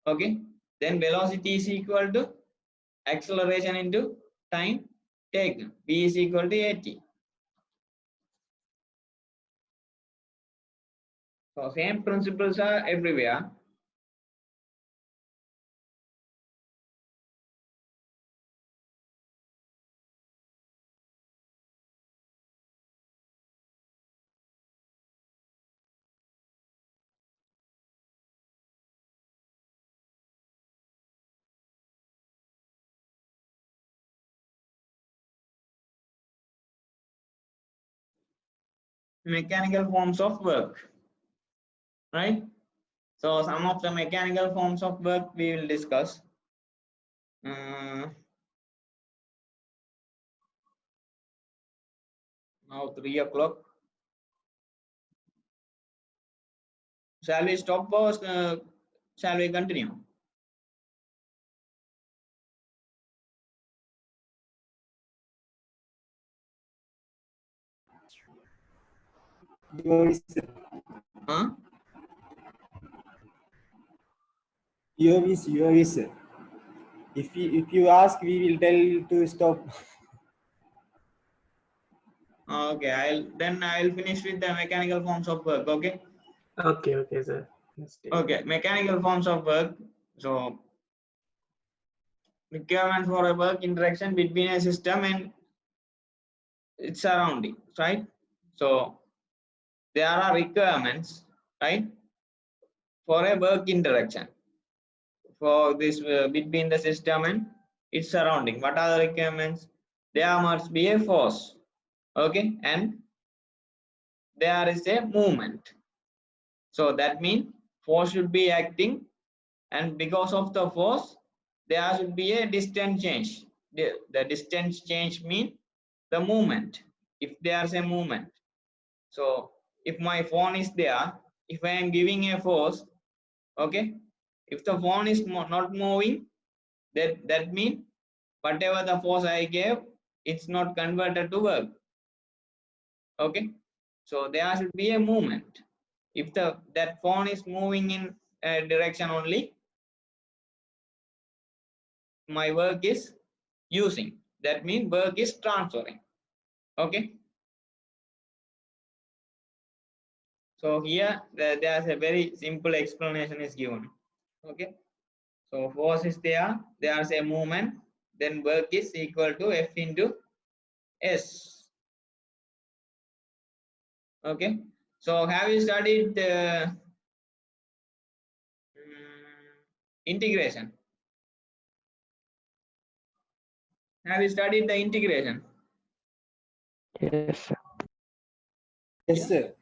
A: okay? Then velocity is equal to acceleration into time taken. V is equal to AT. So same principles are everywhere. mechanical forms of work, right? So some of the mechanical forms of work we will discuss. Now 3 o'clock. Shall we stop or shall we continue?
D: Yours,
A: Huh?
D: yours. If you ask, we will tell to stop.
A: Okay, I'll finish with the mechanical forms of work. Okay.
C: Okay, sir. Let's take-
A: Okay, mechanical forms of work. So requirement for a work interaction between a system and its surroundings, right? So there are requirements, right, for a work interaction for this between the system and its surrounding. What are the requirements? There must be a force, okay, and there is a movement. So that means force should be acting, and because of the force, there should be a distance change. The distance change means the movement. If there's a movement, so if my phone is there, if I am giving a force, okay, if the phone is not moving, that means whatever the force I gave, it's not converted to work. Okay, so there should be a movement. If that phone is moving in a direction only, my work is using. That means work is transferring. Okay. So here there's a very simple explanation is given. Okay. So force is there. There's a movement. Then work is equal to F into S. Okay. So have you studied the integration? Have you studied the integration?
B: Yes, sir.
D: Yes, sir.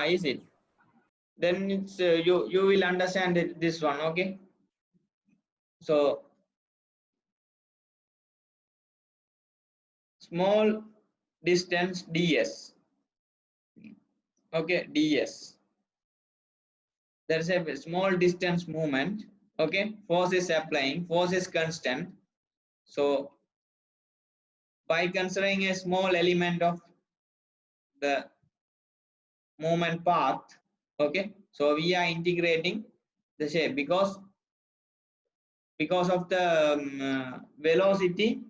A: Is it? Then it's you will understand this one. Okay. So small distance ds. Okay, ds. There is a small distance movement. Okay, force is applying, force is constant. So by considering a small element of the movement path, okay, so we are integrating the shape because of the velocity,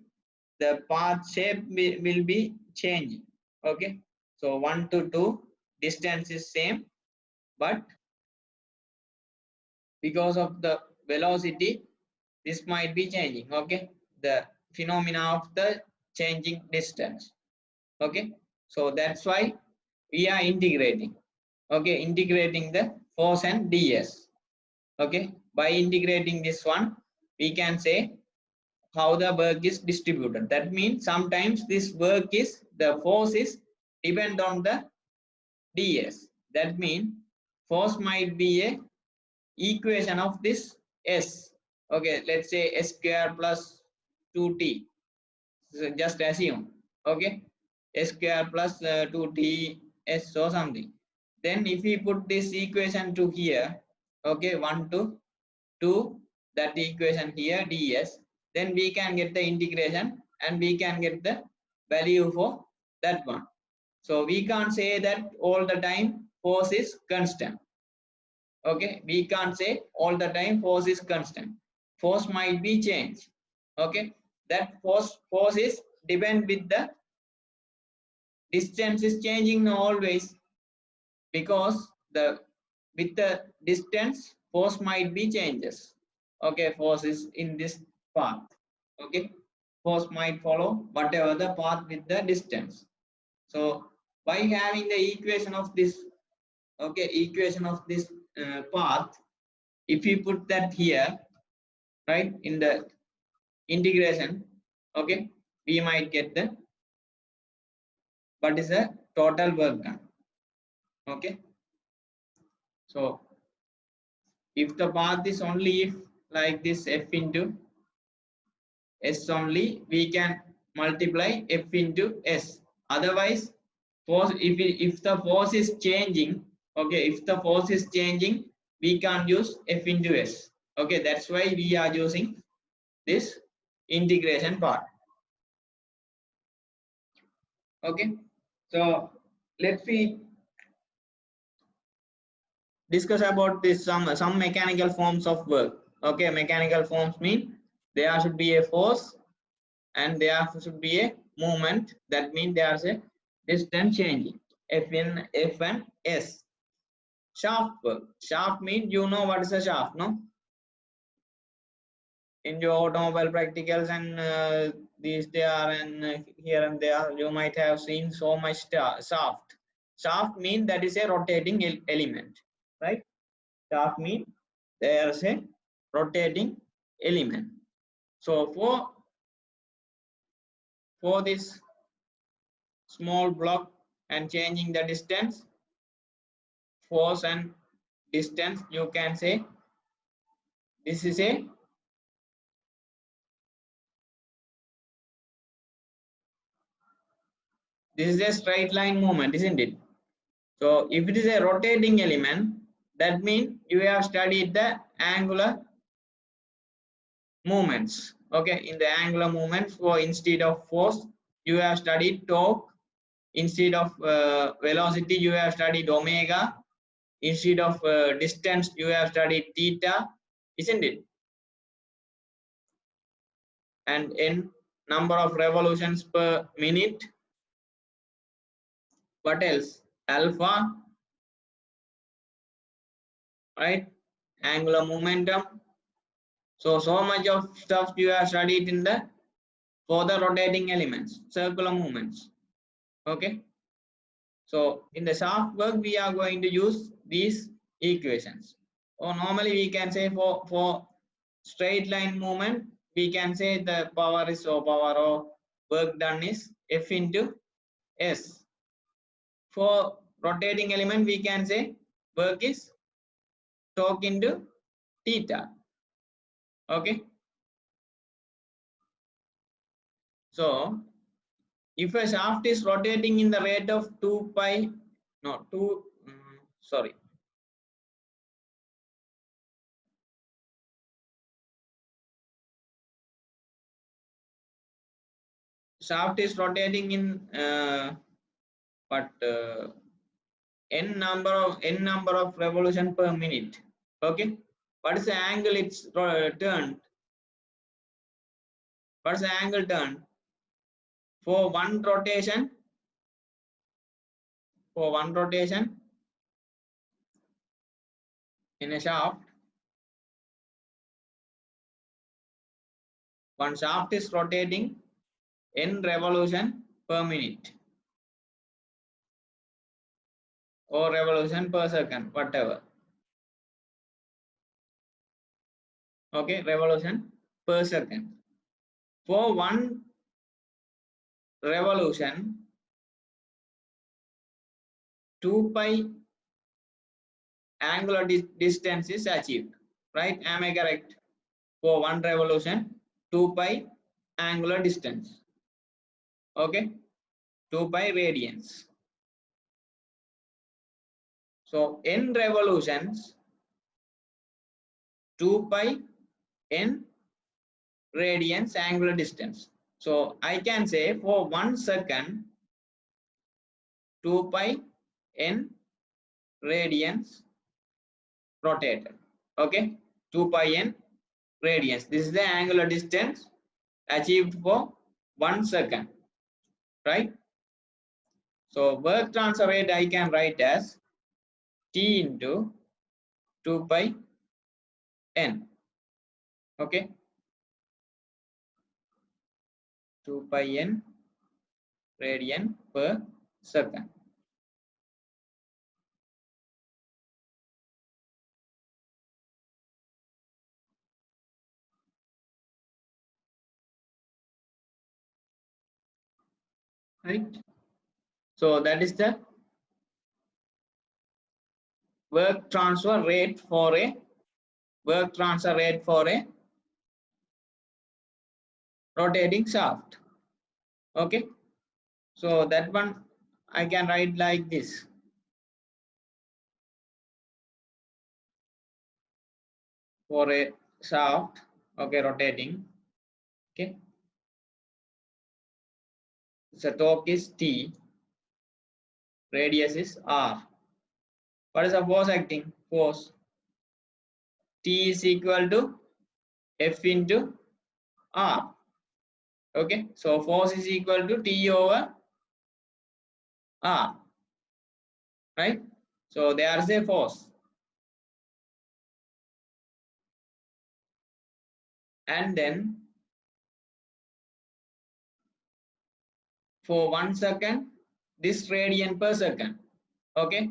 A: the path shape will be changing. Okay, so 1 to 2 distance is same, but because of the velocity, this might be changing. Okay, the phenomena of the changing distance. Okay, so that's why we are integrating. Okay, integrating the force and ds. Okay, by integrating this one, we can say how the work is distributed. That means sometimes this work is, the force is depend on the ds. That means force might be a equation of this s. Okay, let's say s square plus 2t. So just assume. Okay, s square plus 2t s or something. Then if we put this equation to here, okay, 1 to 2, that equation here ds, then we can get the integration and we can get the value for that one. So we can't say that all the time force is constant. Okay, we can't say all the time force is constant. Force might be changed. Okay, that force is depend with the distance is changing always, because the with the distance force might be changes. Okay, force is in this path. Okay, force might follow whatever the path with the distance. So by having the equation of this, okay, equation of this path, if you put that here, right, in the integration, okay, we might get the what is the total work done. Okay. So if the path is only if like this f into s only, we can multiply f into s. Otherwise, force if the force is changing, okay, if the force is changing, we can't use f into s. Okay, that's why we are using this integration part. Okay, so let's see discuss about this some mechanical forms of work. Okay, mechanical forms mean there should be a force and there should be a movement. That means there's a distance changing. F and S. Shaft work. Shaft means you know what is a shaft, no? In your automobile practicals and these there and here and there, you might have seen so much shaft. Shaft means that is a rotating element, right? Shaft means there's a rotating element. So for this small block and changing the distance, force and distance, you can say this is a straight line movement, isn't it? So if it is a rotating element, that means you have studied the angular movements. Okay, in the angular movements, for instead of force, you have studied torque. Instead of velocity, you have studied omega. Instead of distance, you have studied theta, isn't it? And in number of revolutions per minute. What else? Alpha, right? Angular momentum. So much of stuff you have studied in the for the rotating elements, circular movements. Okay. So in the shaft work, we are going to use these equations. Or normally we can say for straight line movement, we can say the power is power or work done is F into S. For rotating element, we can say work is torque into theta. Okay. So if a shaft is rotating in the rate of 2 pi, no, 2, sorry. Shaft is rotating in n number of revolution per minute. Okay. What is the angle it's turned? What is the angle turned? For one rotation, in a shaft, one shaft is rotating n revolution per minute or revolution per second, whatever. Okay, revolution per second. For one revolution, 2 pi angular distance is achieved, right? Am I correct? For one revolution, 2 pi angular distance. Okay, 2 pi radians. So n revolutions, 2 pi n radians angular distance. So I can say for 1 second, 2 pi n radians rotated. Okay, 2 pi n radians. This is the angular distance achieved for 1 second, right? So work transfer rate I can write as T into 2 pi n. Okay, 2 pi n radian per second. Right. So that is the work transfer rate for a rotating shaft. Okay, so that one I can write like this. For a shaft, okay, rotating, okay, so torque is T, radius is R. What is the force acting? Force T is equal to F into R. Okay, so force is equal to T over R, right? So there is a force, and then for 1 second, this radian per second. Okay,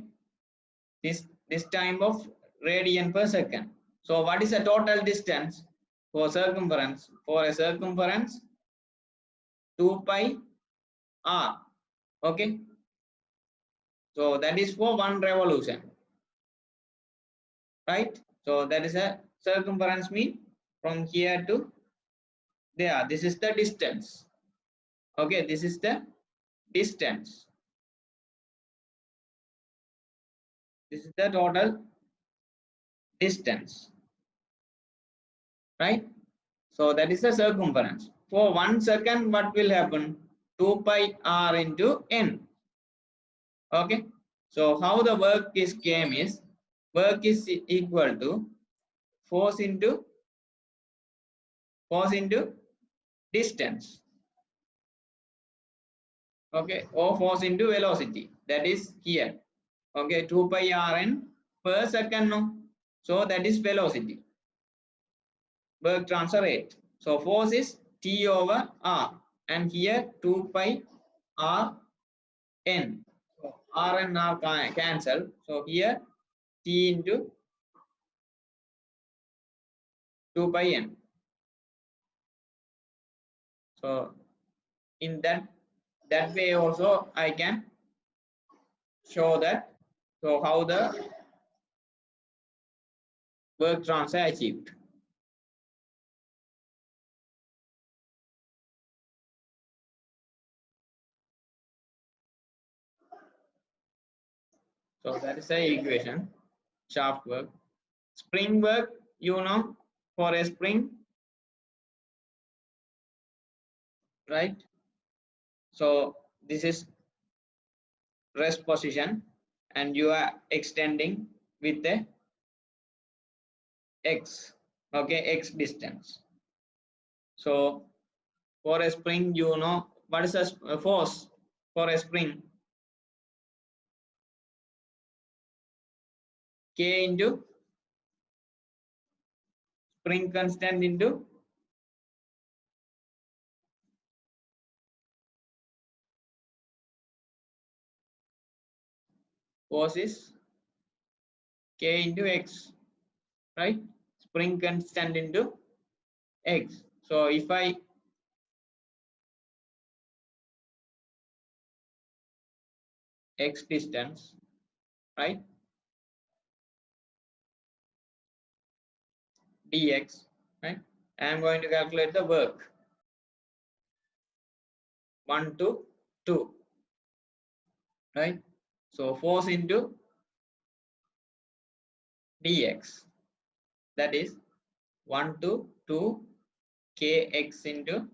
A: this time of radian per second. So what is the total distance for circumference? For a circumference, 2 pi r. Okay, so that is for 1 revolution, right? So that is a circumference, mean from here to there. This is the distance. Okay, this is the distance. This is the total distance, right? So that is the circumference. For 1 second, what will happen? 2 pi r into n. Okay, so how the work is came is, work is equal to force into distance. Okay, or force into velocity, that is here. Okay, 2 pi rn per second, no? So that is velocity, work transfer rate. So force is T over R, and here 2 pi r n. So r and r cancel. So here T into 2 pi n. So in that way also I can show that. So how the work transfer achieved. So that is the equation. Shaft work. Spring work, you know, for a spring, right? So this is rest position, and you are extending with the x, okay, x distance. So for a spring, you know what is a force for a spring? K into spring constant into force is K into x, right? Spring constant into x. So if I x distance, right, dx, right, I am going to calculate the work 1 to 2, right? So force into dx, that is 1 to 2 kx into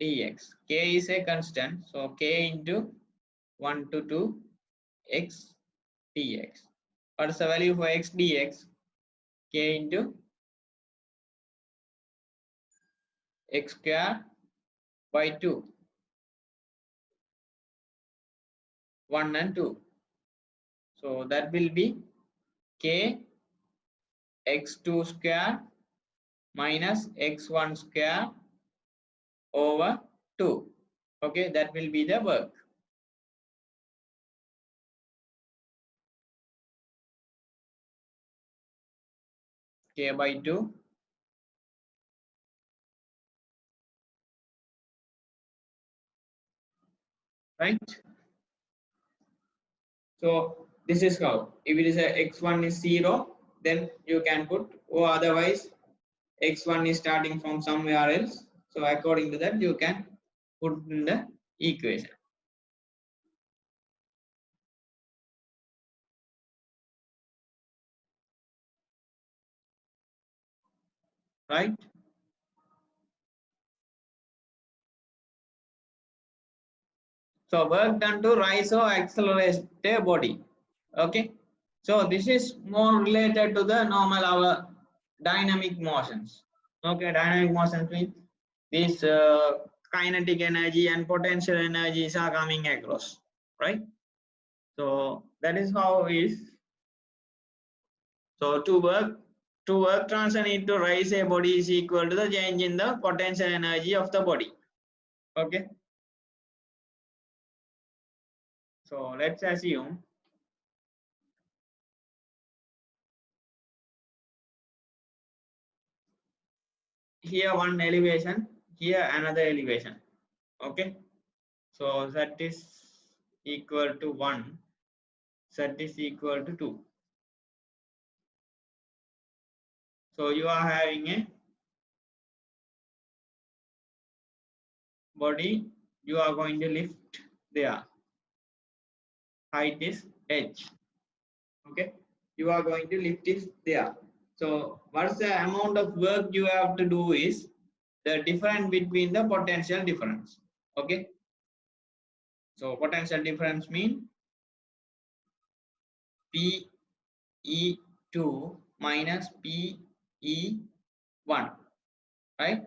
A: dx. K is a constant, so k into 1 to 2 x dx. What is the value for x dx? K into x square by 2, 1 and 2. So that will be k x2 square minus x1 square over 2. Okay, that will be the work. K by 2 right. So this is how. If it is a x1 is 0, then you can put, or otherwise x1 is starting from somewhere else. So according to that, you can put in the equation. Right? So work done to rise or accelerate a body. Okay. So this is more related to the normal our dynamic motions. Okay, dynamic motions means this kinetic energy and potential energies are coming across, right? So that is how it is. So to work transfer need to raise a body is equal to the change in the potential energy of the body. Okay. So let's assume here one elevation, here another elevation. Okay. So that is equal to 1, that is equal to 2. So you are having a body, you are going to lift there. Height is h. Okay. You are going to lift it there. So what's the amount of work you have to do is the difference between the potential difference. Okay. So potential difference mean PE2 minus PE1, right?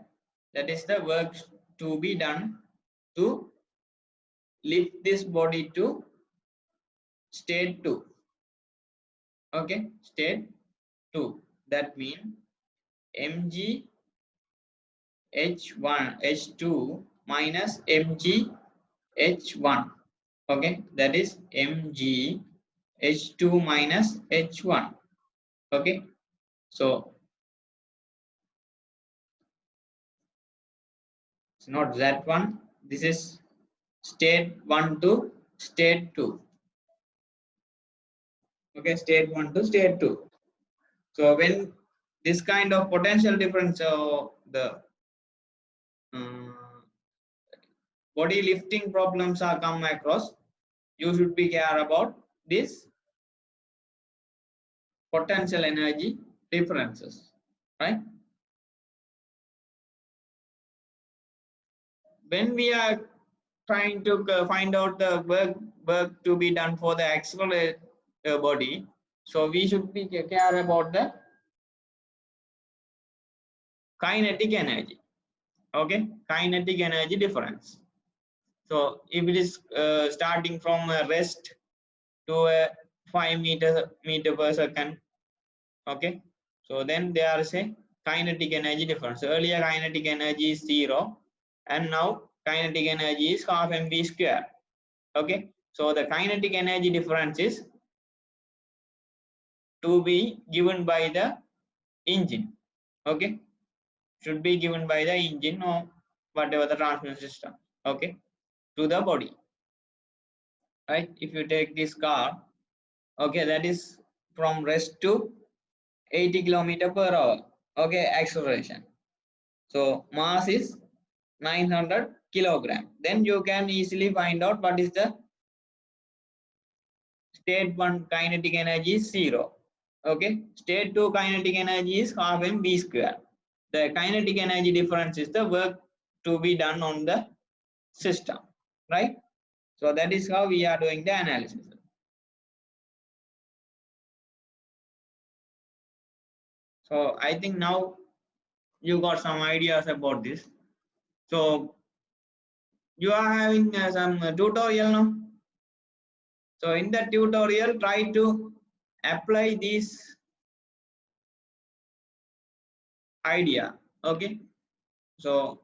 A: That is the work to be done to lift this body to state 2. Okay, state 2. That means mg h2 minus mg h1. Okay, that is mg h2 minus h1. Okay, so it's not that one. This is state 1 to state 2. Okay, state 1 to state 2. So when this kind of potential difference, the body lifting problems are come across, you should be care about this potential energy differences, right? When we are trying to find out the work to be done for the accelerated body, so we should be care about the kinetic energy. Okay, kinetic energy difference. So if it is starting from a rest to a 5 meter per second, okay, so then there is a kinetic energy difference. Earlier kinetic energy is 0 and now kinetic energy is half mv square. Okay, so the kinetic energy difference is to be given by the engine. Okay, should be given by the engine or whatever the transmission system. Okay, to the body, right? If you take this car, okay, that is from rest to 80 km/h. Okay, acceleration. So mass is 900 kilogram. Then you can easily find out what is the state 1 kinetic energy is 0. Okay, state 2 kinetic energy is half mv square. The kinetic energy difference is the work to be done on the system, right? So that is how we are doing the analysis. So I think now you got some ideas about this. So you are having some tutorial now. So in the tutorial, try to apply this idea. Okay. So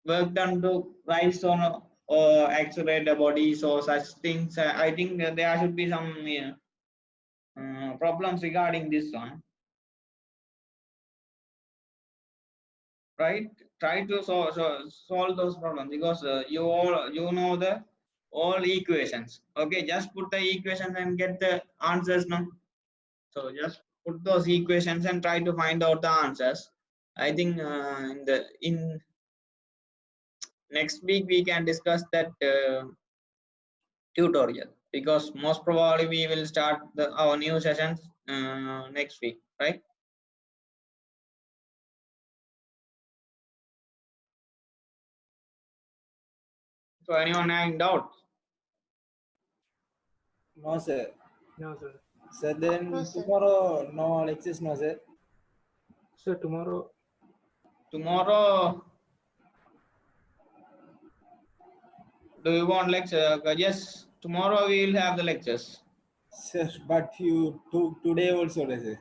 A: work done to rise on or accelerate the body. So such things. I think there should be some problems regarding this one. Right? Try to solve those problems because you know the all equations. Okay, just put the equations and get the answers now. So just put those equations and try to find out the answers. I think in next week we can discuss that tutorial, because most probably we will start our new sessions next week, right? So anyone having doubts?
D: No, sir.
C: No, sir.
D: Sir, then
E: No, sir.
D: tomorrow no lectures, no, sir.
C: So tomorrow,
A: Tomorrow, do you want lecture? Yes, tomorrow we will have the lectures.
D: Sir, but you today also, sir.